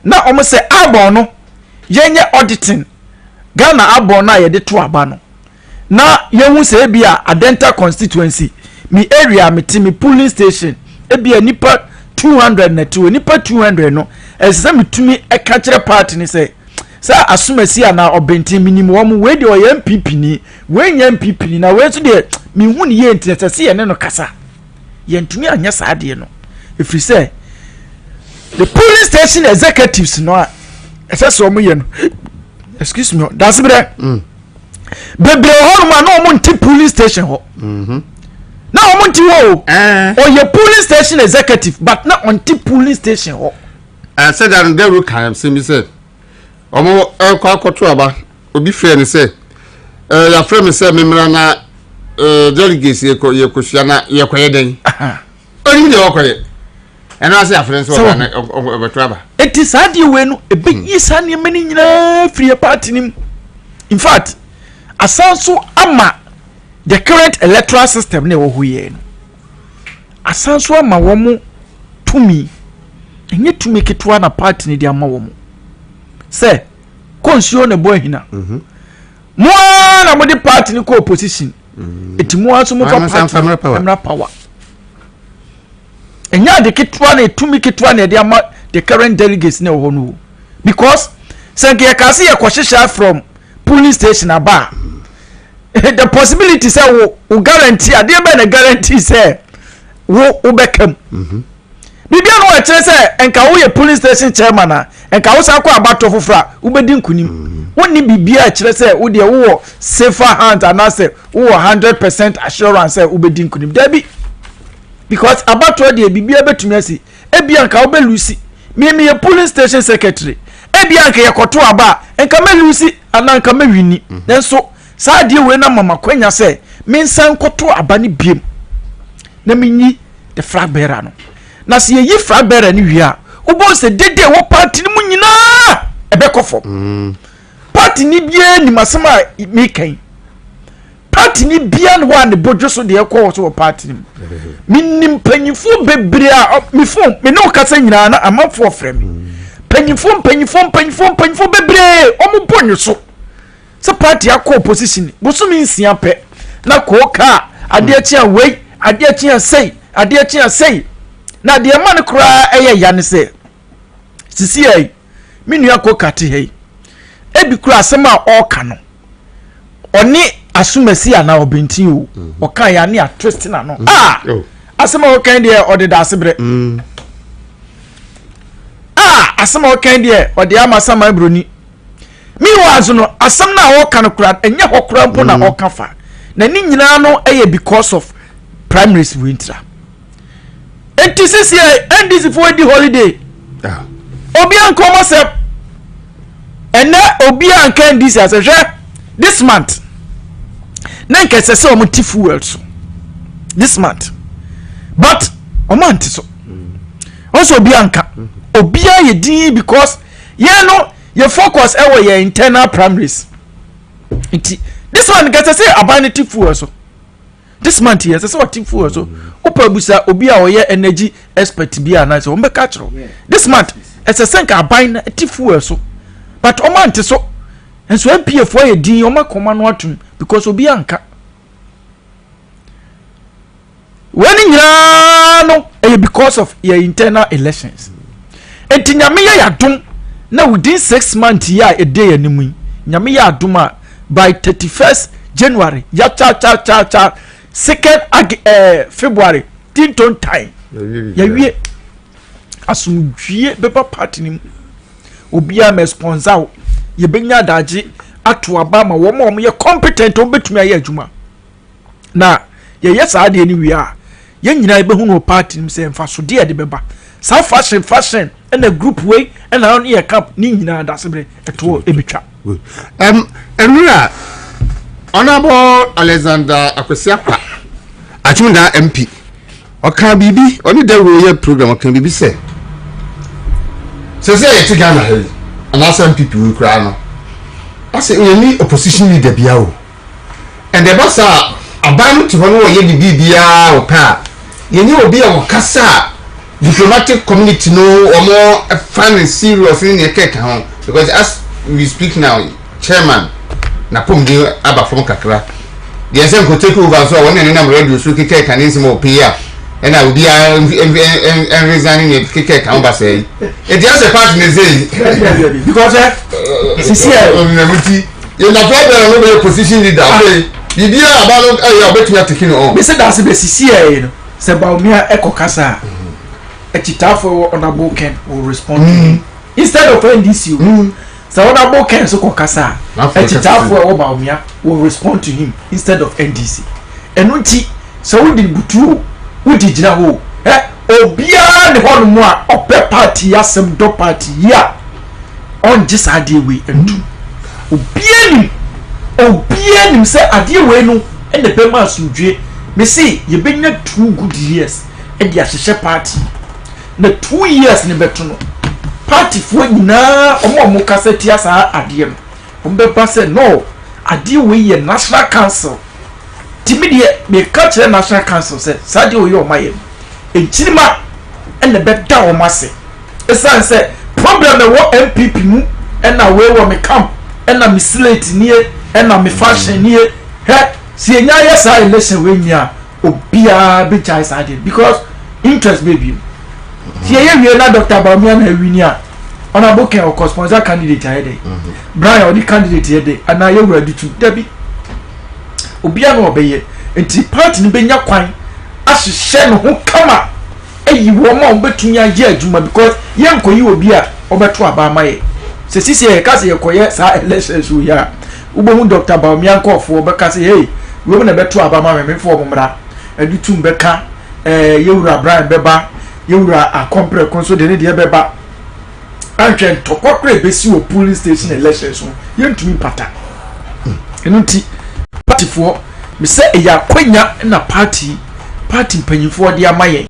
na omo say abon no yenye auditing Ghana abon na ye de to aba no na yehu se bia Adenta constituency mi area mi polling station e bia nipa 200 na to nipa 200 no ese mitumi e ka kire party ni say asumasi ana obenti minimum wo mu we de o MPP ni we nya MPP ni na we so de mi hu ni ye ntese se ye ne no kasa ye ntumi anya sa de no if say the polling station executives no ese so mo ye no excuse me Dasebre bebre ho ma no mo nti police station ho na o mo nti wo o ye police station executive but na on ti police station ho I said that there will come see me say omo kwa akoto aba obi frɛ ne say ya frɛ me say memra na delegates ye kohia na ye koye den oni de okoye ena say afrɛ so ba na obeto aba eti sadie we no ebe yisa ne mani nyina free party nim in fact asanso ama the current electoral system ne wo hoye no asanso ama wo mu tumi enye tumi ketwa na party ne dia ama wo mu say konsuo ne bo ahina mo na mo di party ne ko opposition eti mo aso mo fa party emra power enya de ketwa na tumi ketwa na dia ama the current delegates ne wo no because senke ya kasi ya kwahihia from police station aba the possibility say wo guarantee ade be na guarantee say wo bekam bibia no e kire say enka wo ye police station chairman na enka wo sa kwa abato fofra wo bedi nkunim woni bibia e kire say wo de wo safer hand and say wo 100% assurance say wo bedi nkunim dabi because abato de bibia betumi asi ebia enka wo be lucy me ye police station secretary ebia enka ye koto aba enka me lucy ananka me wini then so saadie we na mama kwanya say me nsan koto aba ne biem na menyi the flag bearer no na se yi flag bearer ni wi a ubo se dede wo party ni munyina ebe kofo party ni bia ni masema me kan party ni bia no wa ne bodwo so de ekwo so party ni minim panyifo bebre a me fon me no kasa nyina na amafo frem panyifo bebre omo bonyo so se party akọ opposition bosumi nsia pe na ko ka ade achia wei ade achia sei na de man kura eye ya ne se sisi ai minu akọ kate hei ebi kura asema o ka no oni asumasi ana obenti o o kan ya ne a twist na no asema o kan de o de Dasebre asema o kan de o de amasama broni mi wazo no asem na wo kan kura enye hokura mpo na o ka fa na ni nyina no eye because of primaries winter NTCC NDC for the holiday obi anko se ene obi anka NDC asehwe this month na nke se o muti fuel so this month but o month so also obi anka obi aye din because ye no your focus ever your internal primaries. This one gets say abanity fuel so. This month here say what fuel so. Upabusa obi a oye energy expert bi ana so mbe catch. This month it's a senka abanity fuel so. But o month so. And so MPF for ye din o makoma no atum because obi anka. When nyina no because of your internal elections. Entinyame ya dum na within 6 months ya a day animu nyame ya aduma by 31st January ya cha 2nd February tinton time ya wie asumdwie beba party nim obi am sponsor ye benya daji ato aba ma wo ma ye competent o betumi aye adwuma na ye yesa de ni wie a ye nyina be hu no party nim se mfa so de de beba sa fashion and a group way and on here camp ni nyina Dasebre eto ebitwa enura honorable Alexander Akwesiapa achunda MP oka bibi oni da royal program oka bibi se yeti Ghana he anasa MPP we kra no ase oni opposition leader bia o and the boss aban to hono ye bibia o pa yeni obi a kasa diplomatic community no or more fun and serious in your cake because as we speak now chairman na pom de aba from kakra de ese ko take over so won ne na radio so keke kan nsi mo pia and I will be resigning a keke kan ba say e dey say part ne say because sisi you na problem no be position leader okay bibia about you bet me taking on me say that say sisi e no say ba omia ekokasa a chitafo honorable Ken will respond to him instead of NDC so honorable Ken so kokasa a chitafo ba omia will respond to him instead of NDC enunti so we did butu we did jina ho obia ne ho no a ope party asem do party ya on just ade we entu obia nim say ade we no e ne bema asudwe me say ye benya 2 good years e dia hyehyɛ party na 2 years ne beto no party fo nyina omo kaseti asa ade no ombeba say no ade we ye national council timidie me ka kire national council say sade we ye omaye enchirima ene beda o mase esan say problem e wo MPP mu ena we wo me camp ena me slate nie ena me fashion nie he si enya yesa election we nya obia be chai sade because interest baby si ye na Dr. Bawumia na winia ona boken o sponsor candidate ayede Brian odi candidate yede ana ye wura ditu dabi obia no obeye enti party ni benya kwan ahyehyɛ no ho kama eyi wo ma obetunya ye adwuma because ye nkoyi obi a obeto aba maye se sisi e ka se ye koye sa election so ya ubohu Dr. Bawumia nkofo obeka se hey we na beto aba ma me fo omra adutum beka ye wura Brian beba ye wura akompre konso de ne de beba antwen tokokre besi wo polling station election so ye ntumi pata enunti party for me say e ya kwanya na party mpanyimfo de amaye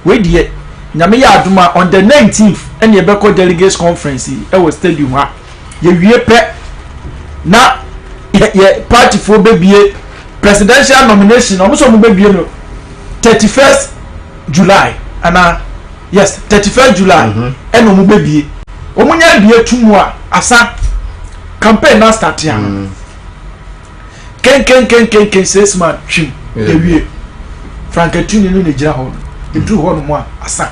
we de nyame ya aduma on the 19th ene be ko delegates conference e was stadium ha ye wie pe na ye party for bebie presidential nomination omo so mo bebie no 31st July ana yes 31st July eno mo bebie omunya bie tumu a asa campaign na start ya ken 6 man twim ewie franketuni no ne gira ho edu ho no mo asa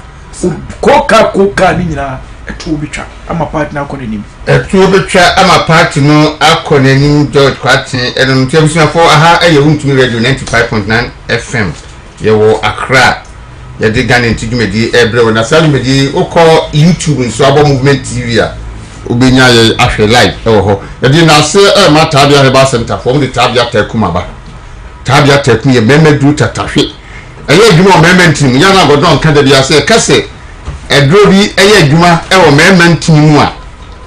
koka ni nyina eto obetwa ama party na akonanim eto obetwa ama party no akonanim George Kwatin eno no tiabusua for aha eye wuntumi radio 95.9 FM yewo Accra yede Ghana ntidumedi ebre wona salumedi okọ YouTube nso abo movement TV a obenya ye ahwe live ewo ho yede na se ma tabia heba center form de tabia takumaba tabia takum ye memedu tatahwe eye adwuma mementi mu yana godon kada bia se kase edro bi eye adwuma ewo mementi mu a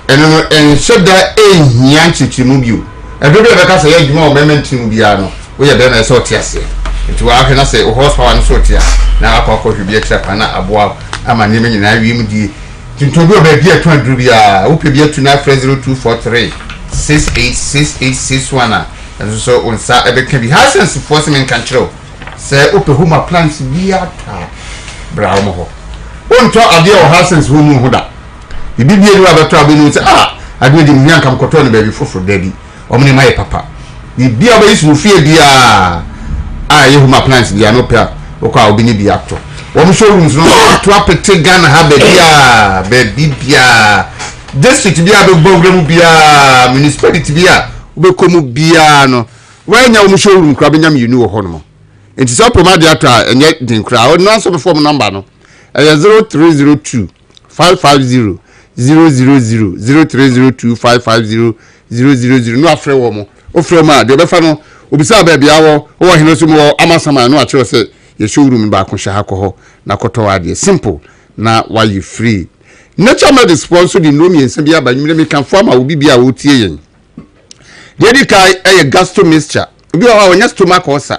eno no enheda ehia nchichimu bio edro bi be kase ye adwuma mementi mu bia no wo ye be na se otiase nti wa ahwe na se horsepower no so otia na akọ hwebie chepa na aboa ama ne nyina wiem die tintobi obabi atu adru bia wo pebi atu na 0243 686861 so onsa ebeka bi hasense forcemen control se opehuma plans bia ta brawo mo ho onto ade o hasense ho mu hoda bibie ni abeto abenu se ade di nyanka mkoto no baby foforo dabi omne mai papa bibia ba yisu fie bia yehuma plans bia no pa okwa obi ni bia to wo showrooms no to apete Ghana ha bia district bia be gbogbo bia municipality bia obekomu bia no wanya wo showroom kra benya menu wo ho no enti so promade ata enye din kra o no so before number no 0302 550 000 0302 550 000 no afre wo mo ofre ma de obefa no obisa ba bia wo hino so mo amasama no a kire se ye showroom ba ko hya ko na koto ade simple na why you free nature med sponsor di no mi bia ba nyimre me kan forma obi bia wo tie yen de di kai gastro mixture obi wa wonya stomach ulcer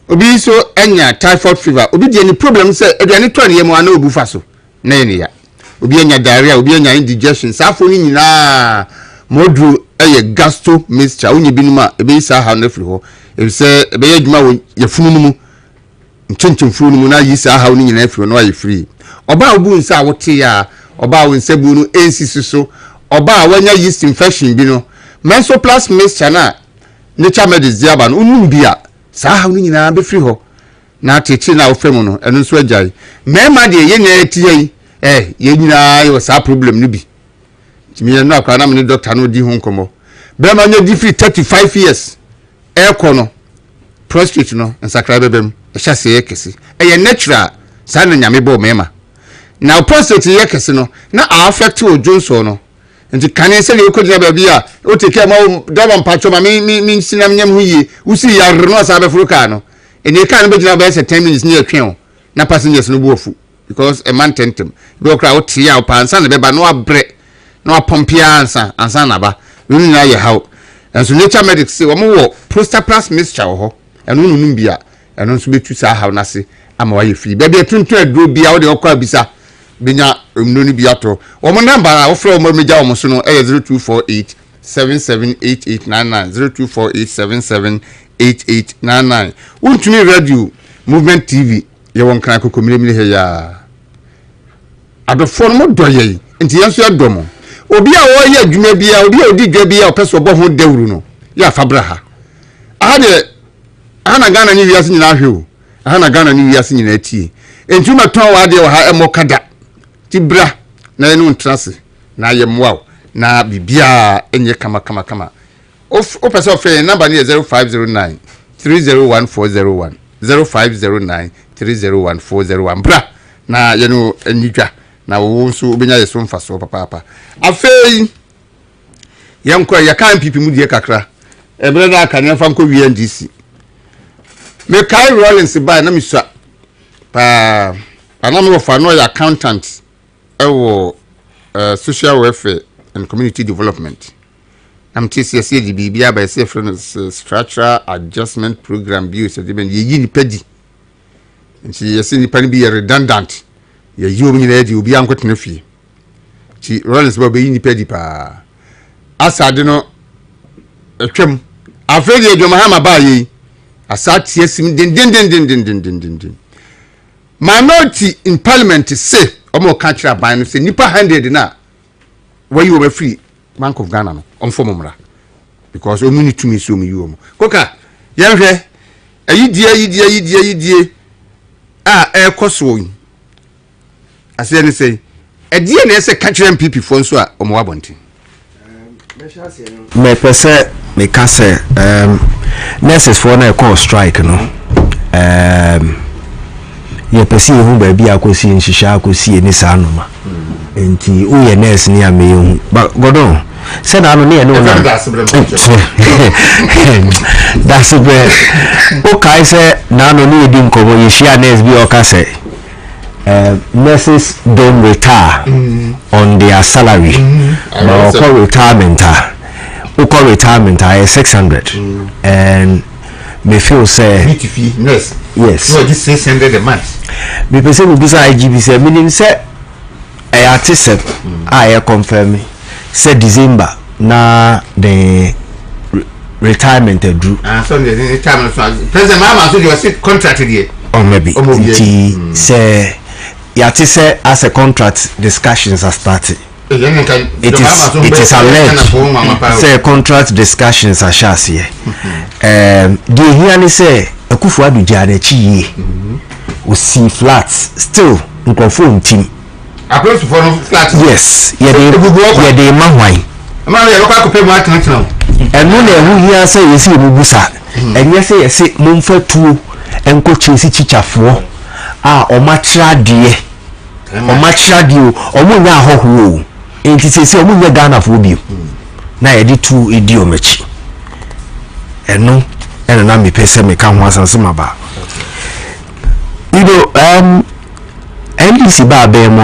obi so enya typhoid fever obi di any problem say aduane to ne yemu ana obu fa so na yen ya obi enya diarrhea obi enya indigestion safo ni nyina modru gastro mixture onye binuma ebe isa ha na firi ho ebe se ebe ye adwuma wo ye funu mu nchenchen funu mu na yisa ha oni nyina firi no aye free oba obu nsa a wote ya oba wo nsa bu no ensisi so oba wanya yeast infection bi no menso plus mixture na nature medicine dia ba no unum bia saa ha no nyina be free ho na tete na ofem no eno nso agyai mema de ye nya etie ye nyina yo saa problem no bi timi no akwa na me doctor no di ho nkomo be ma nya di free 35 years kono prostate no nsakra bebem ehya se ye kesi ye natural saa na nyame bo mema na prostate ye kesi no na affect ojonso no nti kane se le okodina ba bia o take ma daba mpacho ma mi sinam nyam huye usi ya no sa be furuka no ene kan be gina ba se 10 minutes ni atwen na passengers no bu ofu because a man tentem be okra o tia o pansa na be ba no abre na apompia ansa na ba nunu na ye haw enso nature medics say wo wo prostate plus mixture ho eno nunu bia eno nso betu sa haw na se ama wa ye free be be tuntu aduro bia wo de okwa bisa binya mnoni biato omo number a ofre omo meja omo so no 0248 778899 0248778899 untumi radio movement tv ye won kan akoko milemile he ya adofo no doye nti yenso adomo obi a wo ye adwuma bia obi a odi dwa bia opeso bo ho dawuru no ya fabraha ade ana Ghana ni wiase nyina ahwe o ana Ghana ni wiase nyina atie entuma ton wa de ha emokada tibra na enu ntrase na yemwa na bibia enye kama o person of number ni 0509 301401 0509 301401 bra na yenu enidwa na wo nso obenya yeso mfaso papa afei yankwa yakan pipi mu die kakra ebre na aka ne fa nko VNDC me kai Rollins by na misua pa anamro fa no ya accountant social welfare and community development. I'm TCSA BBA by structural adjustment program views of the yini pedi. And she has seen the be redundant. You mean you be uncle Nefi. She runs will be in pedi pa. As I don't know a trim. I've read your Mahama Baye. I sat yes, din. Minority in parliament say omo country ban no say nipa 100 na where you were free Bank of Ghana no on formula because o muni tumi so mi yo koka yenhwe ayidie ekoso yin ase ne say edie na ese country MPP fo nso a omo wabonti me pese me ka say nurses for na call strike no ye pesi hu ba bia akosi nhihya akosi eni sa anoma enti o ye nurse ni ame hu ba godon se na no ne no na Dasebre o kai se na no ni edi nkomo ye hia nurse bi o ka se nurses don't retire on their salary but retirement is 600 and me feel say nurse yes no this 600 a month me person will be say IGB say meaning say I artist I confirm say December na the retirement drew so the retirement president mama so you say contract here or maybe say ya say as a contract discussions are started. It is alleged say contract discussions are shas here. The here say akufu adu jare chi we see flats still nkrofo team across for flats yes ye dey mahwan ama ye lokwa ko pe mu atena enu na ehu here say ye si ebubusa enye say ye se momfa tuo enko chesi chichafo a omachradie omo nya ahoho enti se omo nya Ghana fo bi na ye di tu edi omachi enu na me pese me ka ho asanse maba you know NDC ba be mo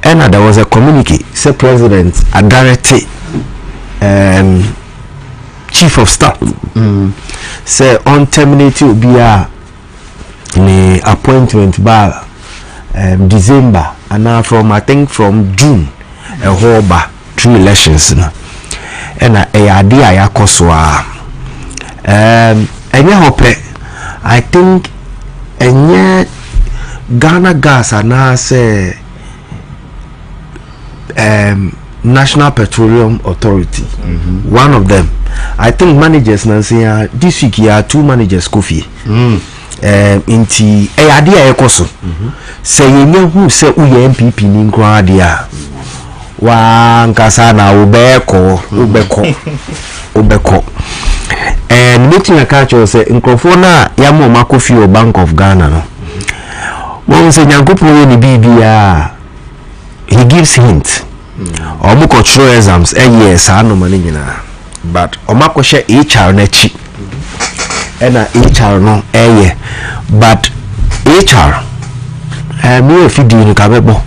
and there was a communique say president directed chief of staff say on terminate obia ni appointment ba December and from I think from June a whole ba 3 elections na and idea ya koswa enye hope I think enye Ghana gas and say National Petroleum Authority. One of them, I think managers Nancy this week here 2 managers Kofi. Inti idea ekoso. Say you who say uye MPP ni nkwa dia. Wa nkasa na ubeko. And meeting a catch say nkrofona yamo makofi o Bank of Ghana no. Won say nyankopo ni bibia. He gives hint. Omuko through exams yes no money nyina. But omako share HR na chi. Na HR no but HR me ofidi no kabebo.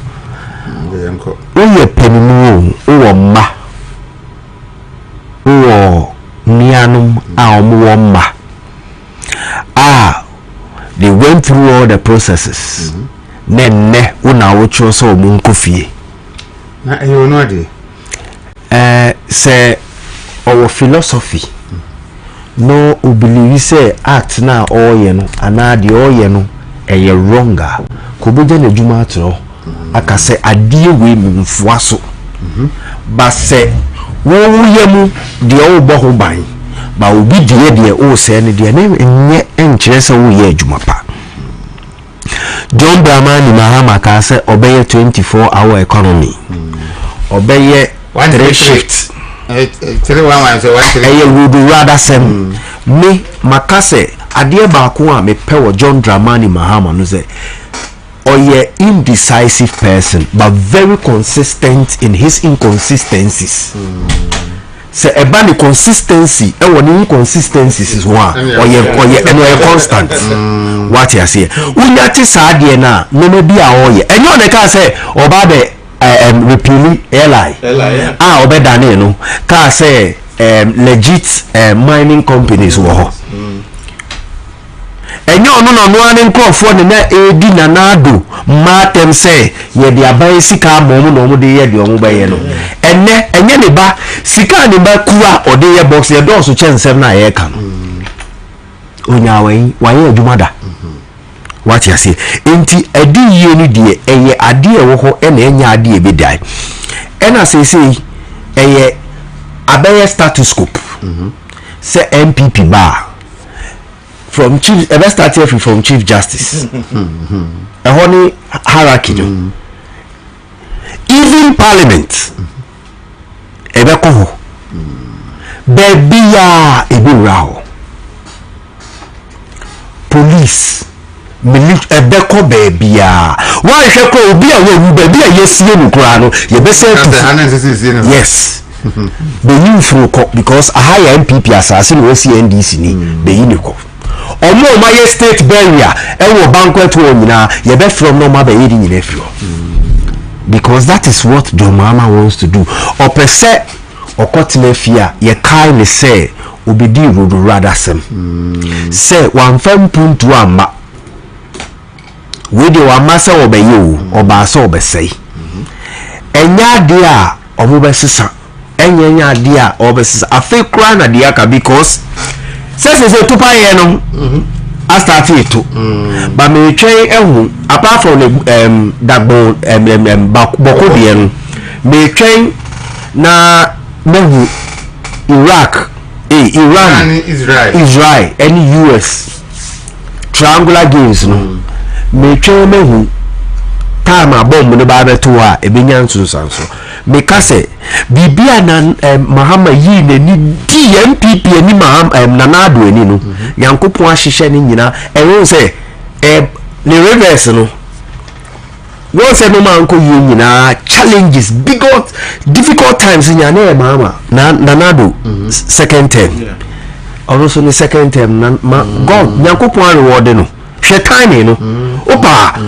Oye penimu o mma. O nianum a omo mma. They went through all the processes. Nenne una wocho so omo nkofie. Na you know dey. Say our philosophy no believe say act na oye no ana de oye no wronga ko boje na djuma atro aka say adie we mfua so ba say wo yemu de o bo ho ban ba obi de o say ne de na enye enkyere say wo ye adwuma pa. John Dramani Mahama ka say obeye 24-hour economy. Obeye 3 shifts. 3-1 say 1 I would rather send me makase adie baako a me pe wo John Dramani Mahama no say oye indecisive person but very consistent in his inconsistencies. Say eba ni consistency e woni inconsistencies is one oye constant. What you say unya ti saa de na no me bia oye enyo ne ka say oba be repeal airline obedane no ka say legit mining companies wo ho enyo no ane nkofo ne na edi na nado matem say ye de aban sika mom no mo de ye de omo baye no enye ne ba sika ne ba kuwa ode ye box ye do so chensem na ye ka no onya waye adwumada. What you say enti adi ye ni de eye ade e wo ho na enya ade e bedai ena say eye abaye status quo say MPP ba from chief ever start here from Chief Justice a honey hierarchy even parliament ebe ko ho baby ya ebi raho police military ebeko bebia why hweko obi a wo bebia yesie nukura no ye be say yes the you through because a higher MPP assassin we see NDC ni be yiniko omo ma ye state barrier e wo banquet wo nyina ye be from no ma be yidi nyina firo because that is what John Mahama wants to do opese okotime fia ye kai ne say obedi road rather sem say one fam puntu amba we de wa masa obeye o oba so obesei enya de a obesesa enya de a obesesa afi kra na de aka because say tupa ye no I started to but me try ehu apart from the dagbo boko de no me try na mehu Iraq Iran Israel and US triangular games no me twa mehu time abom no ba beto a ebenya nsunsan so me ka se bibia na Mahama yi na ni DMPP ani nanado ani no yankopon ahihye ni nyina ewo se ne reverse no wo se no man ko yi nyina challenges difficult times nya na Mahama nanado second term also the second term God yankopon reward no hwe time no opa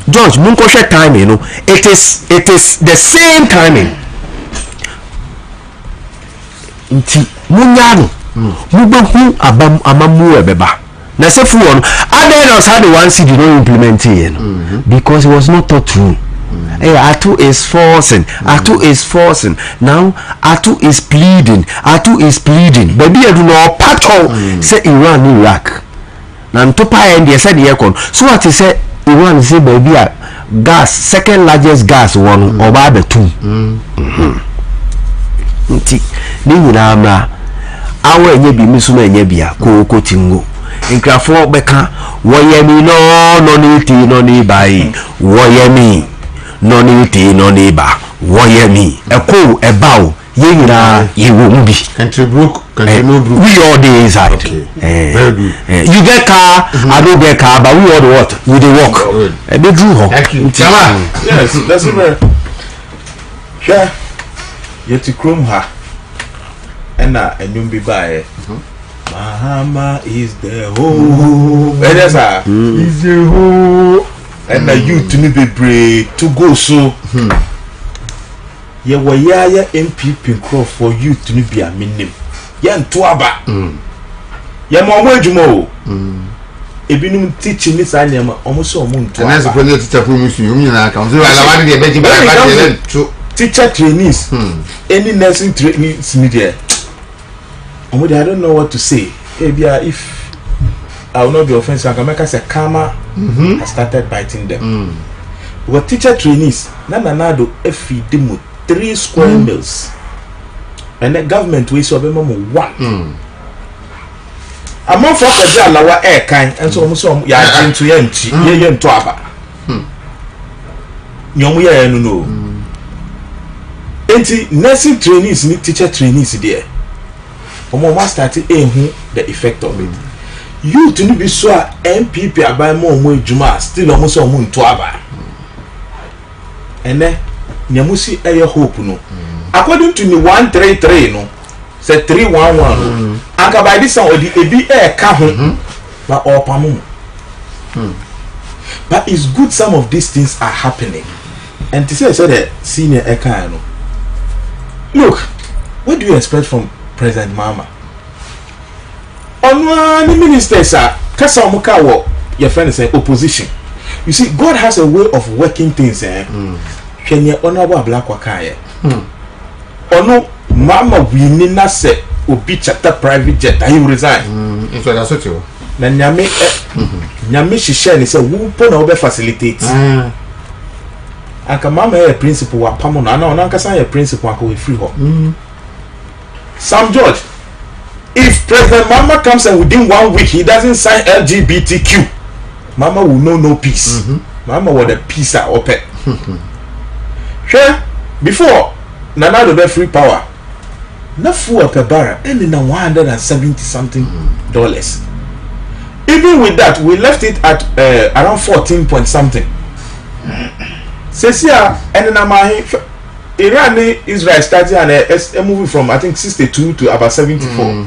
George munko hwe time no it is the same timing nti munyano mubehu amamu ebeba na sefu won others had the one city no implement here because it was not taught through. Atu is forcing. Now Atu is pleading. Baby, I do not patch say Iran, Iraq. Now Topa and they said the aircon. So what he said Iran say baby gas second largest gas one or by the two. nti ni nyina mra awo enye bi mi so ma enye bia ko tingo nkrafo beka woyemi no ni ti no ni bai woyemi no ni ti no ni ba woyemi eko ebawo ye nyina ye wo mbi country brook country no brook we all dey inside. Okay. Very good. You get car I don't get car but we all the what we dey work e be drew ho. Thank you chama. Yes, that's it. Sure. Yet chrome ha ena enyum bi bae Mahama is the home is the home ena youth ni bebre to go so ye wayaya MPP crop for youth ni bi aminim ye nto aba ye mo adwuma o ebinum teaching ni sanyama omo so omo nto aba na so pele teacher for mu sunu nyina ka so ala wade de beji ba de to teacher trainees any nursing trainees need there I don't know what to say. If I will not be offensive, I can make us a karma has started biting them. But teacher trainees, nanado feed them 3 square meals, and the government we saw them 1. A month of the day, our air kind, and so ya into yen to aba. Nyomuya no. Enti nursing trainees need teacher trainees there. Omo started the effect of it. You to be so MPP abai mo omo ejuma still omo so omo nto aba. Ene nyamusi eye hope no. According to me 133 no, say 311 anka by this one odi ebi ka ho ba opamum. But it's good some of these things are happening. And to say the senior eka no. Look, what do you expect from President Mama? On one minister, sir, kasa omuka wo your friend is opposition. You see, God has a way of working things. Kenya honorable black wakaye. Ono Mama wini na se obi chata private jet. He will resign. Into that sort of. Na nyame shisha ni se wupo na obe facilitate. Anka Mama a principal wa pamo na na anka san a principal anka we free ho. Sam George, if President Mama comes and within 1 week he doesn't sign LGBTQ, Mama will know no peace. Mama will the peace are open. Sure, before Nana the free power, na full per barrel ending na $170 something dollars. Even with that, we left it at around 14 point something. Sesia and na Iran Israel started and moving from I think 62 to about 74.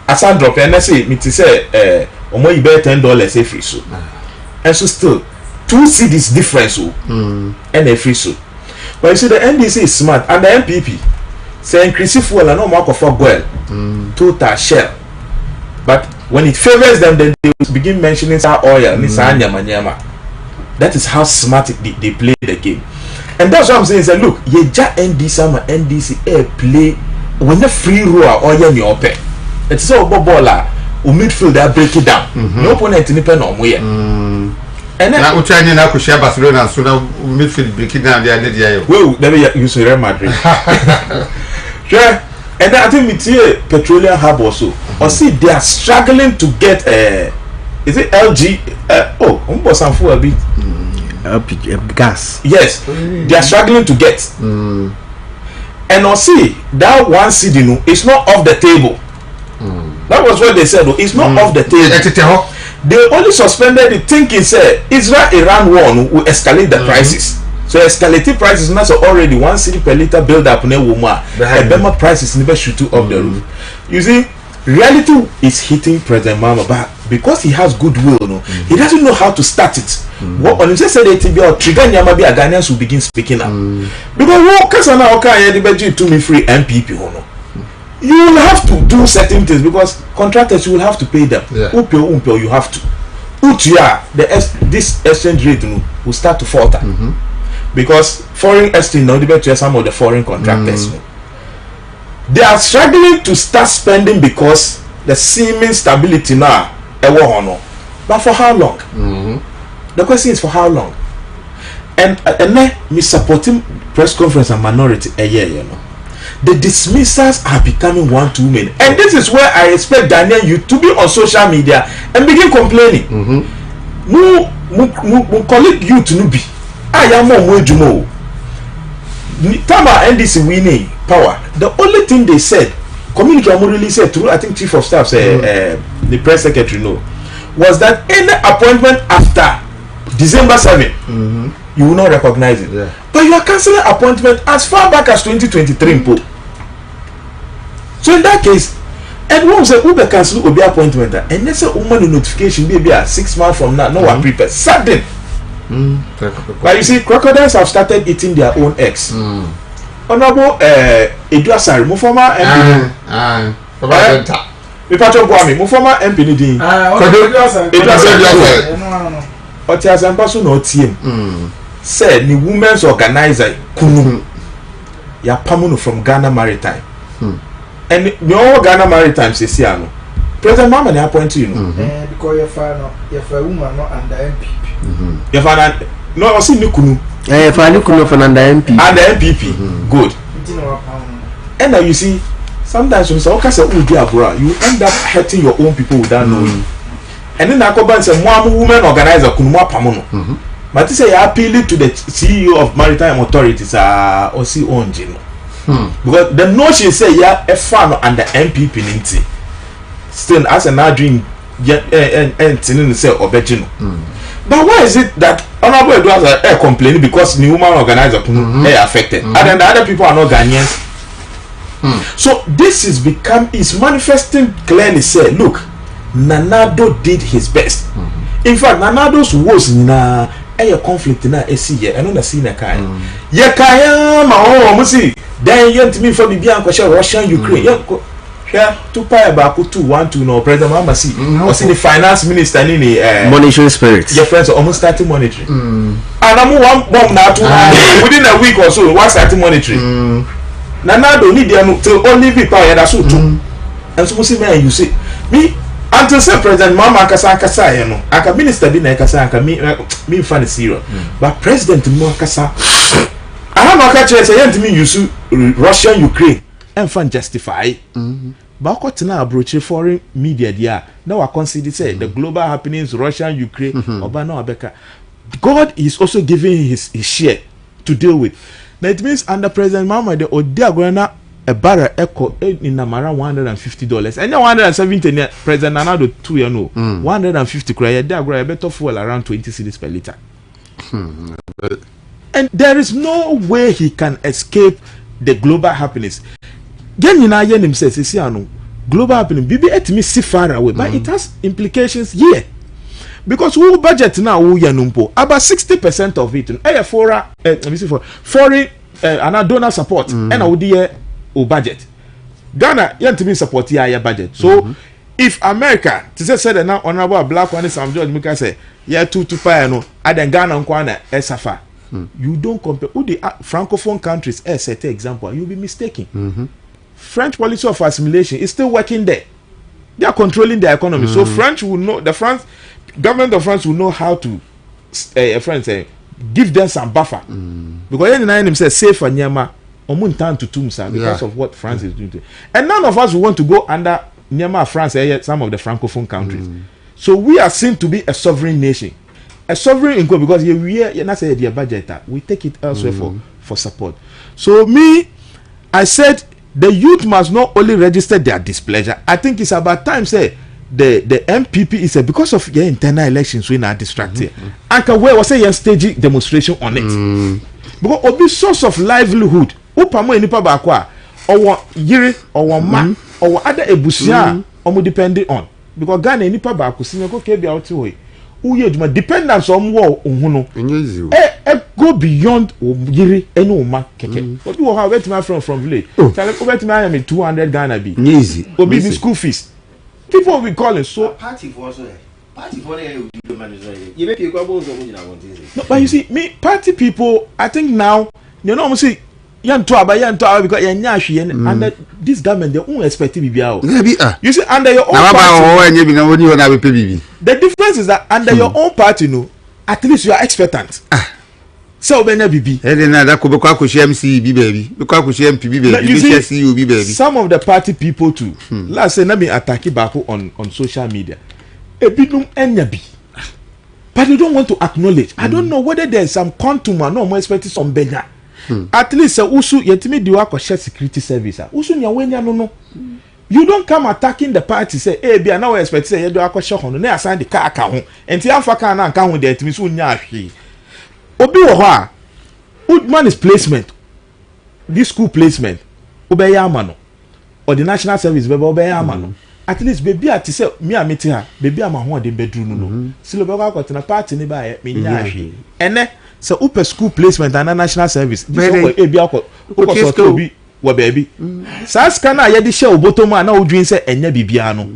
As I drop and I say me to say omo you bear $10 every so. And so still 2 cedis difference so and every so. But you see the NDC is smart and the MPP say increase fuel and no mark of oil total shell. But when it favors them then they begin mentioning oil ni sa nyama. That is how smart they play the game. And that's what I'm saying. Say, look, ye ja NDC play when the free roll or ye open. It's all bola. O midfield they break it down. No opponent in the no way. And then now Uchina na ku share Barcelona so now midfield break it down there there. Well, let me use Real Madrid. Sure. And then I think we see Petroleum Hub also. Or see they are struggling to get is it LG almost some for a bit. Gas. Yes, they are struggling to get. And see that 1 CD no, it's not off the table. That was what they said. It's not off the table. They only suspended it thinking say Israel-Iran war will escalate the prices. So escalating prices now so already 1 CD per liter build up ne woma. Bema prices never shoot off the roof. You see, reality is hitting President Mama back. Because he has goodwill, no, he doesn't know how to start it. What when you say that it be or trigger nyama be a Ghanaians will begin speaking up. Because what kasana okay the budget to me free MPP no. You will have to do certain things because contractors you will have to pay them. Umpio you have to. Utia this exchange rate no, will start to falter. Because foreign exchange now depend to some of the foreign contractors. They are struggling to start spending because the seeming stability now. But for how long? The question is for how long? And then me supporting press conference and minority a year, you know. the dismissals are becoming one too many, and this is where I expect Ghanaian youth to be on social media and begin complaining. Mu colleague youth no be am more jumo. Tama NDC winning power. The only thing they said, communique really said through, I think chief of staff said the press secretary was that any appointment after December 7, you will not recognize it. Yeah. But you are cancelling appointment as far back as 2023. So in that case, and once a Uber cancel will be appointment, and let's say woman notification be 6 months from now, no one prepared. Sudden. But you see, crocodiles have started eating their own eggs. Honorable Dasebre, my former MP. We patch up Guami, my former MP. Dasebre no team. Said the women's organizer Kunu ya pamuno from Ghana Maritime. And the Ghana Maritime says here, President Mama they appoint you because you're a woman not under MPP. You're no, I see Kunu. If I look for under MPP. Under MPP. Good. And now you see, sometimes when you end up hurting your own people without knowing. And then I come back and say, one woman organizer Kunuma Pamono. But this is appealing to the CEO of Maritime Authorities, Osi Onjino. Because the notion say, yeah, a fan under MPP Ninti. Still, as an dream, and say Obejino. But why is it that Honorable Edwards are complaining because the woman organizer are affected, and then the other people are not Ghanaians? So this is manifesting clearly. Say, look, Nanado did his best. In fact, Nanado's was na a conflict na esi I don't see na kai. Ye kaya ma musi. Then yent me for the Russia Ukraine. Yeah, 2 pi about 212 no President Mama see. Was in the finance minister in the monetary spirit. Your friends are almost starting monetary. And I'm one bomb now within a week or so. What's starting monetary? Nanado need them to only be power that's so too. And so man, you see me until say President Mama Kasa you know. Aka minister be na Kasa aka me fan zero. But President Mama Kasa I have no catch say me use Russia Ukraine and fan justify. But what now approach foreign media there now I consider say the global happenings Russia Ukraine Obama Abeka God is also giving his share to deal with. Now it means under President Mama the Dwanena a barrel echo in around $150 and now $170 President Nanado 2 year no 150 cry there better fuel around 20 cedis per liter. And there is no way he can escape the global happiness. Gen you yen himself says global happening bibi etimi si far away but it has implications here because who budget now who yanumpo about 60% of it foreign donor support and I budget Ghana yantimi support here budget so if America to say now honorable black one Sam George Mika say yeah 2 pi no aden Ghana nkwana esafa you don't compare who the francophone countries set example you'll be mistaken. French policy of assimilation is still working there. They are controlling the economy. So French will know government of France will know how to give them some buffer. Because any says safe and Nyama omuntan to tumsa because of what France is doing. And none of us will want to go under Nyama France, some of the francophone countries. So we are seen to be a sovereign nation. A sovereign income because we are not say their budget. We take it elsewhere for support. So I said the youth must not only register their displeasure. I think it's about time say the MPP is because of your internal elections we are distracted. And where was a stage demonstration on it? Because obi source of livelihood. Upamo enipa bakwa or yiri or man or other ebusia or depending on because Ghana enipa bakwa sinako kebi out way. Uye dependence on war go beyond yiri any man keke. What you have met my friend from village? Tell me over to me 200 Ghana be easy. Obi the school fees. People will be calling so party for also. Party for you make you go. No, but you see me party people. I think now you know see. Because under this government they won't expect to be out. You see under your own party, the difference is that under your own party, no, at least you are expectant. So obenya bibi. Na that ko be kwa MC bi baby. Be kwa MP bi baby. Be CEO bi baby. Some of the party people too. Let's say na me attack Bako on social media. Ebidum enya bi. But they don't want to acknowledge. I don't know whether there's some quantum or no more expecting some benya. At least usu yetimi diwa ko share security service. Usu nya wenya no. You don't come attacking the party say eh bia na we expect say you do akoshe hono na assign the car ka ho. Enti amfa car na nka ho de yetimi so nya ahwe. Obi wo ho a Woodman is placement. This school placement. Obeya amano. Or the national service bebe obeya amano. At least baby ati say me ameti ha baby ama ho de bedru no. Silo be kwa kwatena party ni ba ye me nya ahwe. Ene say upe school placement and national service. This one e bia ko so obi wo baby. Sa scanner ye de share obotom a na odwin say enya bibia no.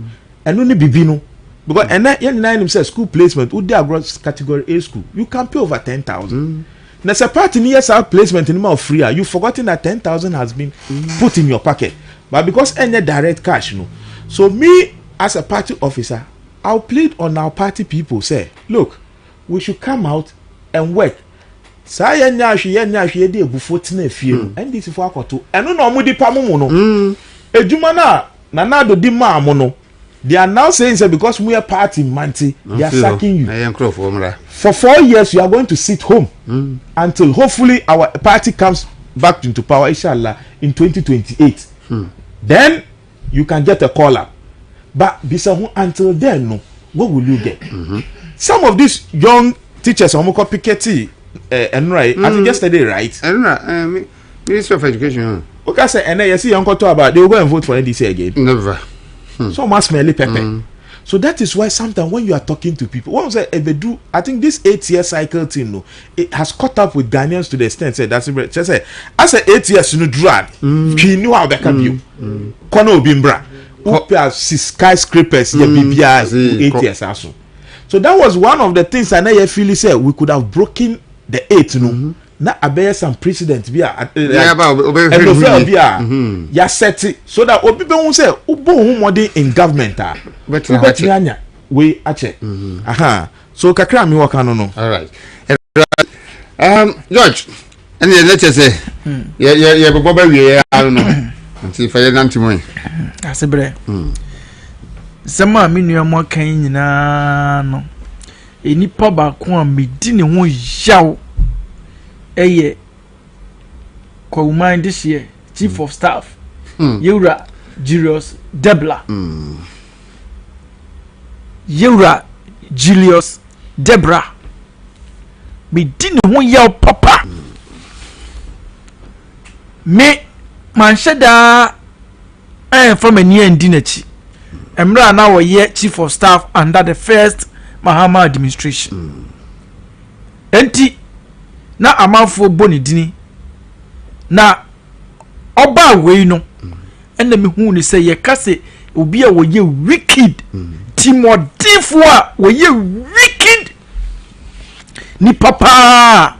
Eno ni bibi no. Because ene ye nine him say school placement wo dey across category A school. You can pay over 10,000. Now, a party near our placement in more free. You've forgotten that 10,000 has been put in your pocket, but because any direct cash, no. So me as a party officer, I'll plead on our party people. Say, look, we should come out and work. Say and this is for to. And no more di pamuno. Ejumana na do di ma mono. They are now saying that because we are party manti, they are sacking you. For 4 years, you are going to sit home until hopefully our party comes back into power, inshallah, in 2028. Then you can get a call up. But until then, no, what will you get? Some of these young teachers, Piketty, and right, I think yesterday, right? Minister of Education. Okay, say, and I see Uncle talk about they will go and vote for NDC again. Never. So much smelly pepper. So that is why sometimes when you are talking to people, one say if they do, I think this 8-year cycle thing, no, it has caught up with Ghanaians to the extent say that's it. Just say, as a 8 years you know drag, he knew how they can you. Kono bimbra, upia skyscrapers, yeah, BBI 8 years also. So that was one of the things I know feel say we could have broken the 8, no. Na abeye some precedent bi a ya set it so that obi be hu say ubo hu modern in government a betra anya we ache aha so kakra mi waka no all right George and the let's say yeah bobo ba wie I don't know until for nanti Dasebre sama mi nua mo kan nyina no enipa ba ko a medi ne ho yaw eye Kwauman this year chief of staff Yura Julius Debla Yura Julius Debra me didn't want your papa me man shada from a near dinachi Emra now a year chief of staff under the first Mahama administration enti na amanfo boni dini na oba we no ena me hu ni say ye kase obi a wo ye wicked timodifo a wo ye wicked ni papa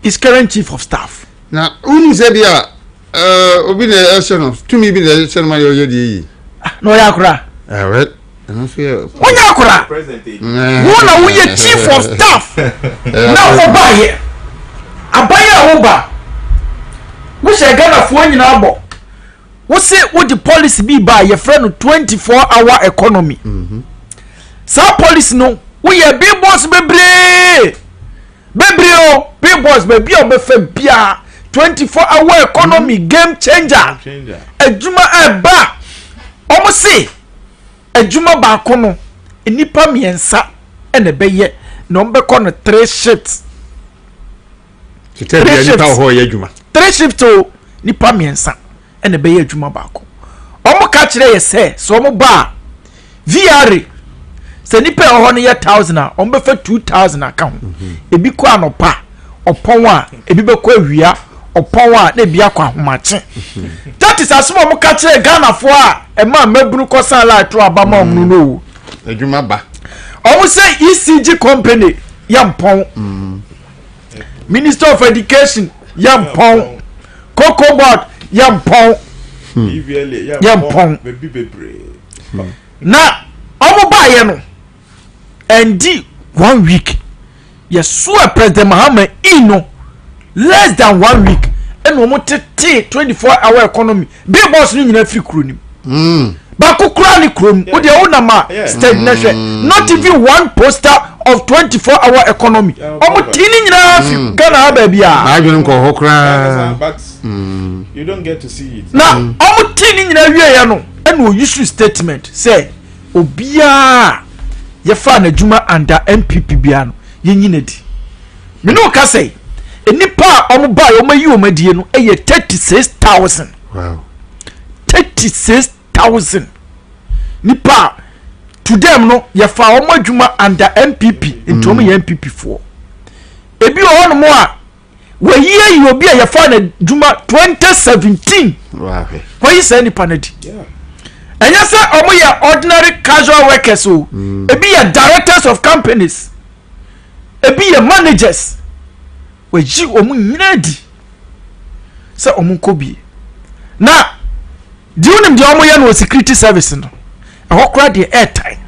is current chief of staff na uni say bia obi na election to me be the election man yo ye no ya kura well no fear onya kura wona wo ye chief of staff na oba ye abaya oba wo se Ghana fo nyina abo wo se wo di policy bi ba ye friend 24-hour economy sa policy no wo ye big boss bebre o big boss bebi o be fa bia 24-hour economy game changer ejuma eba omo se ejuma ba ko no enipa miensa ene be ye no mbe ko no 3 shifts 3 shifts o nipa miensa ene be ye adwuma baako omo ka kire ye se so omo ba VR se nipa ho no ye 1000 a omo be fa 2000 account ebi ko anopa opon a ebi be ko awia opon a na ebi akwa homache that is aso omo ka kire Ghana fo a e ma mabunu ko san la to abama omo no adwuma ba omo se ECG company yampon Minister of Education yampon Cocoa Board yampon yampon na omo ba ye no endi 1 week ye so President Mahama ino less than 1 week and wo motete 24-hour economy be boss ni nyina free kuro nim ba kokura ni kuro m wo de wo na ma state nation not even one poster of 24-hour economy omotini nyina free Ghana ba bia adwon ko hokra but you don't get to see it na omotini nyina wie ya no and wo issue statement say obia ye fa na djuma under MPP bia no ye nyina di me no ka say enipa omuba omayi omadie no eye 36,000 wow 36,000 nipa to them no ye fa omadwuma under MPP into omo ye MPP for ebi ono mo a we ye obi a ye fa na djuma 2017 wow why you say nipa na di yeah and you say omo ye ordinary casual workers o ebi ye directors of companies ebi ye managers we ji omu nyina di se omu kobi na di unim di omu ya no security service no ehokra di airtime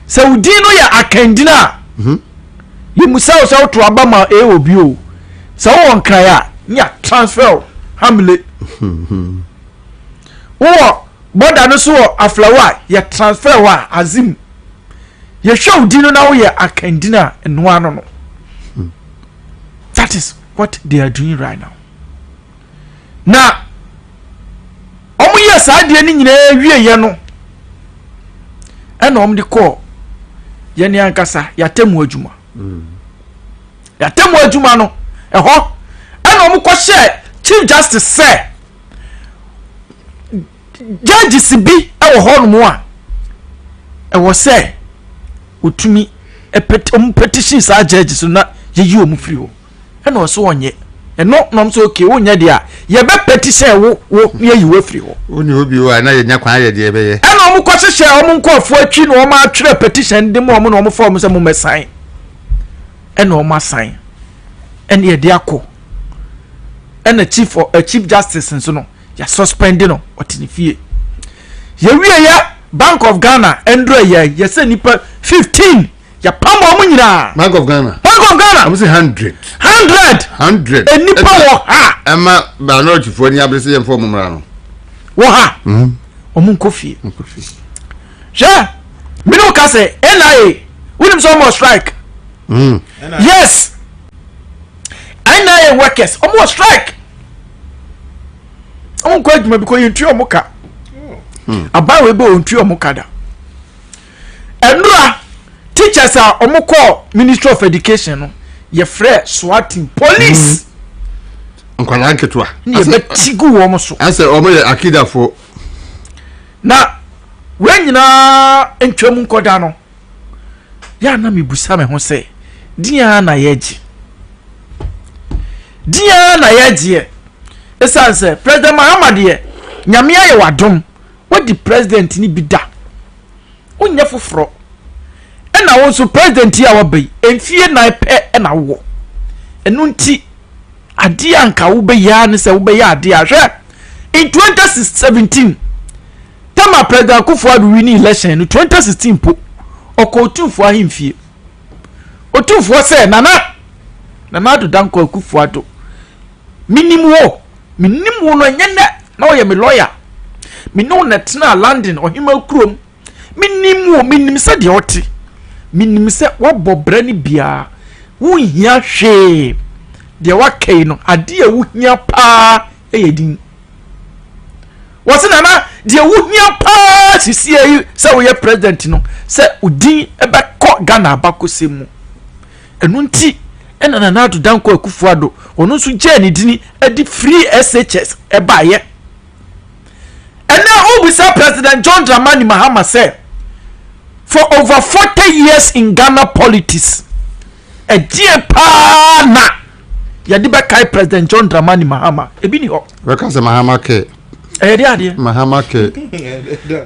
se udi no ya akandina ye musa o se to abama e obi o se wo nkran ya nya transfer hamle wo boda no so aflawa ya transfer wa azim ye hwe udi no na wo ya akandina eno ano no. That is what they are doing right now. Now, omu yes adie ni nyina wie ye no. Ena de call ye ni ankasa ya temu adwuma. Ya temu adwuma no. Eho. Ena omu ko share Chief Justice say Judge Sibi e wo ho no mo a. E wo say otumi petition sa judge so na ye yi omu free ho. Ena so onye eno nom so okay wonya dia ye be petition wo ye yiwe free ho oni obi wa na ye nya kwan ye de be ye ena omu ko hye omu nkofo atwi no omu atwere petition de mo omu no omu form se mo mesan ena omu asan ena ye de akọ ena chief justice nso no ya suspend no otinifie ye wie ya Bank of Ghana endro ye se nipa 15 ya pambo omu nyina Bank of Ghana I'm say 100 enipa wo ha ema ba no chifo ni abrese ye form mra no wo ha omu nkofie je me no ka say NIA we so more strike yes NIA workers almost strike omu ko adwuma because you ntwe omu ka aba we be ontwe omu ka da enura teachers are omu ko Ministry of Education no ye frɛ swatting police nkwana nketwa ne be tigu wo mo so ase omo ye akida fo na we nyina ntwam nkoda no ya na mebusa me ho sɛ dia na yeji esanse President Muhammad ye nyame aye wadom wodi president ni bida onye foforo ena wo so president ya wabai enfie na pe ena wo enu nti ade anka wo be ya ne se wo be ya ade ahwe in 2017 tama president Akufo-Addo win election no 2016 po okotunfo ahimfie otunfo se nana do danko Akufo-Addo minimum no nyene na wo ye me lawyer minno na tena London ohima kurom minim se de oti minim se wabɔ brani bia wo hia hwe de wakai no ade a wo hia pa eyedin wose na de wo hia pa sisi ayi se wo ye president no se udin ebe kɔ Ghana abakosemu enu nti ena na ado danko Akufo-Addo ono nso gye ne dini edi free SHS eba ye ena obisa President John Dramani Mahama say for over 40 years in Ghana politics a dear pana yadiba kai President John Dramani Mahama ebi ni ho weka se Mahama ke ade Mahama ke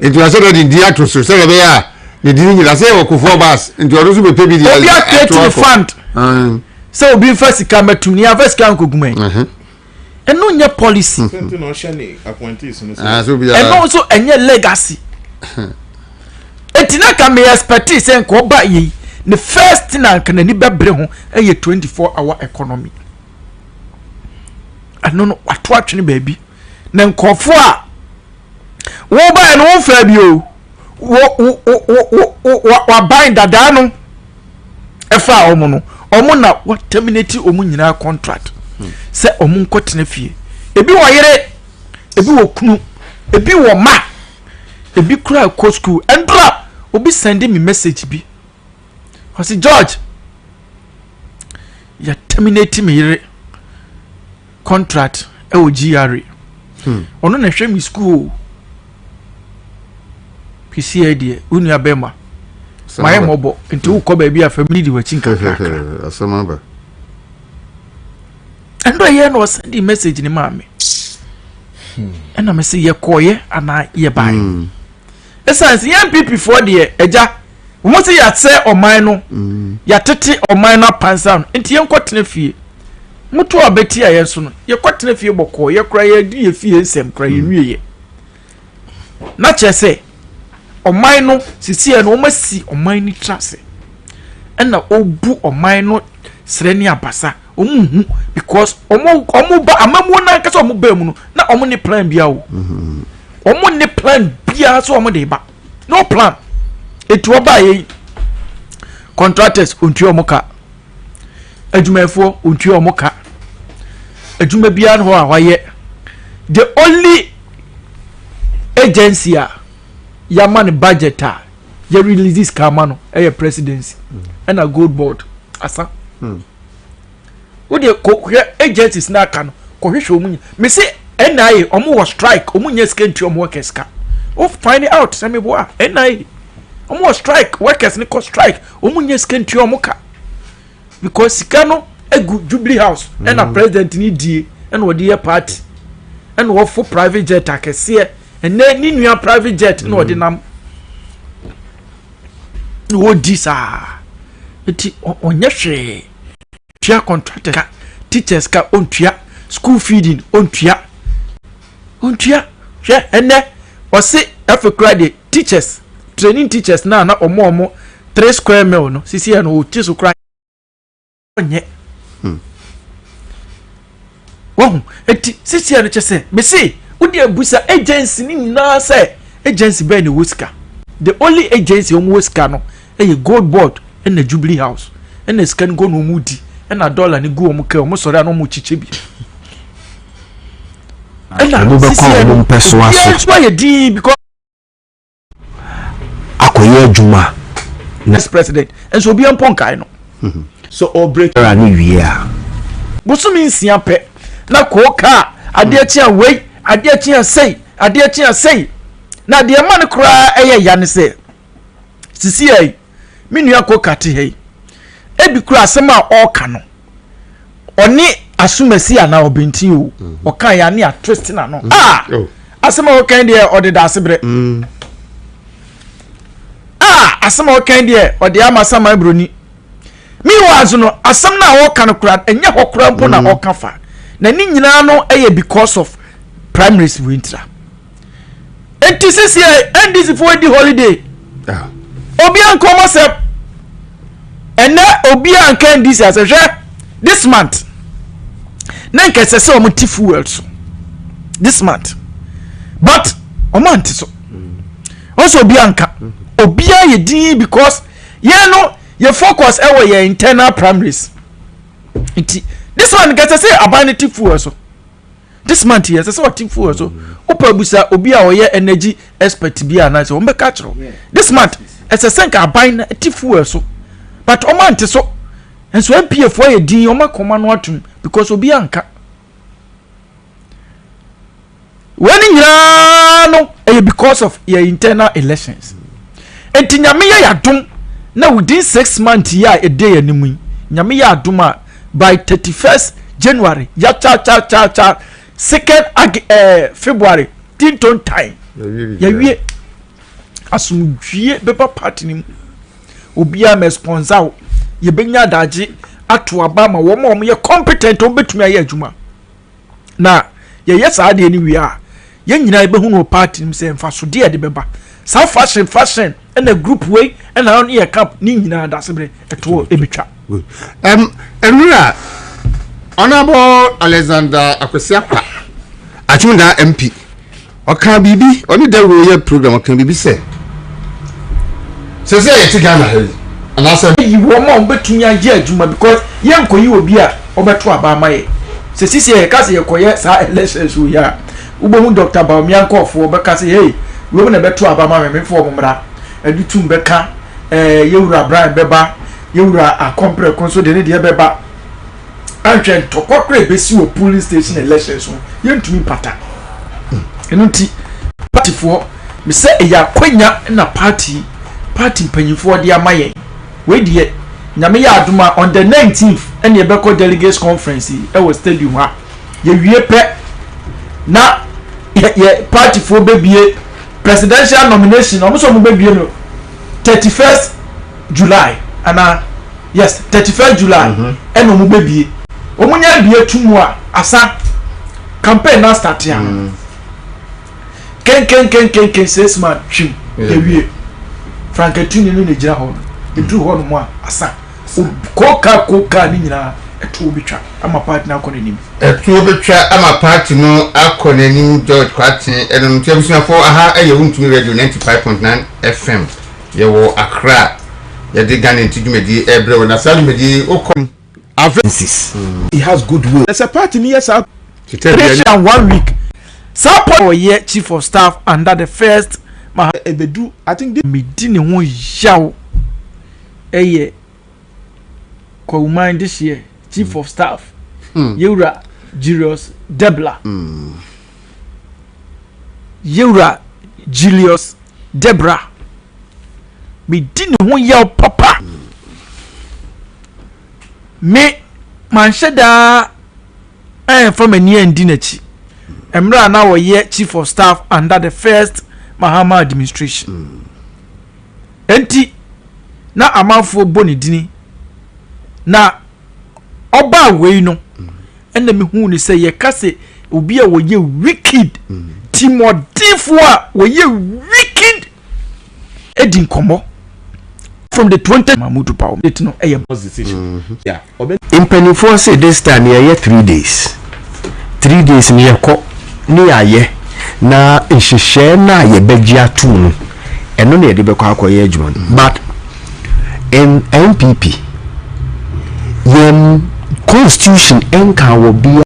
it was already the actor so say be ya the dini ni la say Akufo bas into orusu be pay bi the obi create the fund so obi first come metum ni first come kogumen eno nya policy no shani appointees no so be eno so enye legacy etina ka me expect say nko ba yi the first thing an kan ni bebre ho 24-hour economy no wato atwene baabi na nkofo a wo ba no wo fa bi o wa bind dada no efa omo no omo na what terminate omo nyina contract se omo nkotena fie ebi wo yere ebi wo kunu ebi wo ma ebi kura ko school endra obi send me message bi I say George ya terminate me yere contract e o GRA ono na hwe me school PCA die unu abema my mobo into ko ba bi a family di wachi nkaka asama ba ando ye no send message ni maame ena me say ye koye ana ye bai essence ye MPP for die eja wo say ya se oman no ya tete oman na pansa enti ye nkotena fie mutu abeti aye so no ye kotena fie boko ye kra ye di ye fie nsem kra ye nwie na chese oman no sisi no o masi oman ni trase ena obu oman no sre ni abasa omuhu because omo ba amamu na kasa omo ba mu no na omo ni plan bia o omo ni plan bia so omo de ba no plan etu oba ye contractors ontu omo ka adwumafo ontu omo ka adwuma bia no a waye the only agency ya man budget ya release this kamano e presidency and a gold board asa wo de ko agencies na aka no ko hwehwe omunye me say NIA omo was strike omunye skenti omo workers ka o find it out say me boa NIA omo was strike workers ni ko strike omunye skenti omo ka because sikano egu Jubilee House and a president ni die and wo de party and wo for private jet akese and ni nua private jet no wo de nam wo disa eti onye hwe tia contractor ka teachers ka ontua school feeding ontua hwe ene o se afekra de teachers training teachers na omo 3 square mile no sisi ya no ti so kra onye wo eti sisi ya no chese me see udi abusa agency ni na say agency be ni woska the only agency omo woska no e gold board in the Jubilee House and the scan go no mudi and a dollar ni go omo ka omo sori no mo chiche bi and omo be kwa omo peso aso yes why di because akoye adwuma next president and so bi ampon kai no so all break ani wie a bosumi nsia pe na ko ka ade atia wei ade atia sei na de man kura eye ya ne se sisi ai minu akọ kate hei ebi kura asema o ka no oni asumasi ana obenti o o kan ya ne a twist na no asema o kan de o de Dasebre asema o kan de o de amasama broni mi wazu no asem na o ka no kura enye hokura mpo na o ka fa na ni nyina no eye because of primaries winter enti sisi NDC for the holiday obi ankomo se ene obi ankan this as this month na nkese se omo ti fuel so this month but omo anti so also obi anka obi aye din because ye no ye focus e wo ye internal primaries this one nkese se abanity fuel so this month yes so what fuel so opa obi a oye energy expert bi ana so ombe ka kiro this month ese senka aban na tifuel so but o man te so enso MPF for ye din o makoma no atum because obi anka when nyira no because of your internal elections enti nyame ya yadom na within 6 months ya a day animu nyame ya adom a by 31st January ya cha 2nd February tinton time ya wie asumdwie beba party nim obi a me sponsor ye benya daje ato aba ma wo ma ye competent o betumi aye adwuma na ye yes ade ni wi a ye nyina be hu no party nim se mfa so de de beba sa fashion and a group way and on ye camp ni nyina Dasebre eto ebetwa enura Honorable Alexander Akwesiapa Achunda MP oka bibi oni da royal program oka bibi say yeti Ghana and I said you want betumi age adwuma because yenkoyi obi a obeto abama ye sesi ye ka se yekoye sa elections wo ya ubomu Dr. Bawumianko ofo beka say hey we na beto abama me fo omra adutum beka yewura Brian beba yewura akompre konso de ne de beba antwen tokokre besi wo police station elections so yentumi pata eno nti party for me say eya kwanya na party mpanyimfo de amaye we de nyame ya aduma on the 19th and ye beko delegates conference e was stadium ha ye wie pe na ye party for bebie presidential nomination omo so mo bebie no 31st July ana yes 31st July and omo bebie omo nya bie tumu a asa campaign na start ya ken 6 months twim ye wie Franketuni no ne gira ho edu ho no mo asa koka ni nyina eto obetwa ama party na akonanim eto obetwa ama party no akonanim George Kwatin eno ntiabusua for aha eye wuntumi radio 95.9 FM ye wo Accra ye de Ghana ntidwumedi ebre wo na salimedi okom avensis he has goodwill. There's a party near South 1 week support for year chief of staff under the first Ebedu, I think they medine ho yaw eye ko mind this year chief of staff Yura Julius Debla Yura Julius Debra medine ho yaw papa me mansheda from any endinachi emra na wo ye chief of staff under the first Mahama administration enti na amanfo bonidini na oba wei no ena me hu ni say ye kase obi a wo ye wicked timodifo a wo ye wicked edin komo from the 20 Mamudu Power it no a decision yeah impenifo say this time ye 3 days 3 days ni yako ni aye na nhihye na ye begia tu no eno na ye de bekọ akoye adwuma but in MPP yem constitution enka wo bia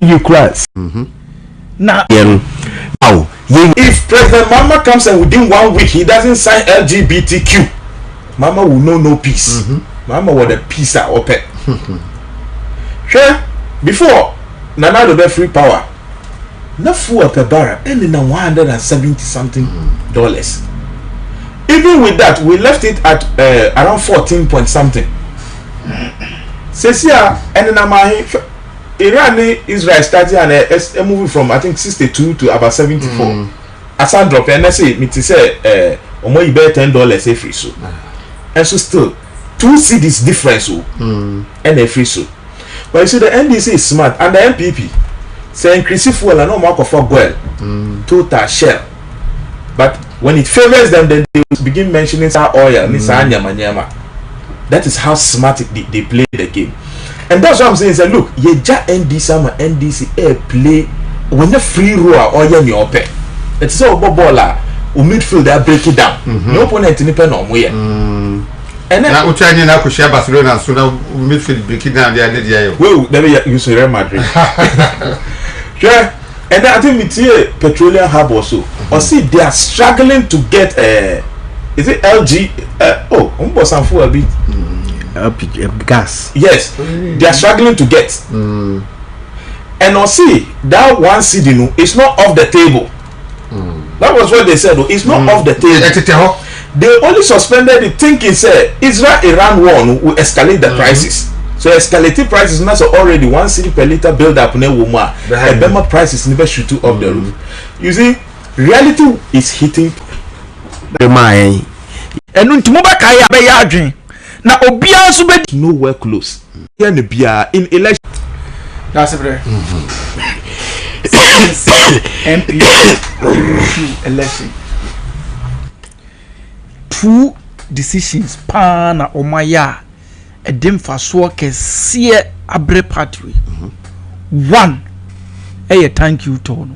you class na now if President Mama comes and within 1 week he doesn't sign LGBTQ Mama will know no peace Mama want a peace a open sure before Nana do be free power na fuel per barrel and na $170 something dollars. Even with that, we left it at around 14 point something. Sesia and na my Iran Israel started and moving from I think 62 to about 74. As I drop and I say me to say omo you bet $10 a free so. And so still 2 cities difference so and a free so. But you see the NDC is smart and the MPP say increase fuel and no more for gold total share but when it favors them then they begin mentioning oil that is how smart they play the game and that's what I'm saying say look ye ja NDC play when the free roll oil in your pay it's so bola o midfield they break it down no opponent ni pen no here and then we try na ko share Barcelona so na midfield break it down there dey well never use Real Madrid. Yeah, and I think it's petroleum hub also. Or see, they are struggling to get is it LG? Fuel bit gas. Yes, they are struggling to get. And or see that one CD it's not off the table. That was what they said. It's not off the table. They only suspended it thinking say Israel-Iran war will escalate the prices. So escalating prices now so already 1 cedi per liter build up ne woma Bema prices never shoot off the roof. You see reality is hitting the mind enu ntimo ba kai abe ya adwen na obia so be nowhere close here ne bia in election Dasebre MP election 2 decisions pa na omaya edem faso kesiye abre pathway one thank you to no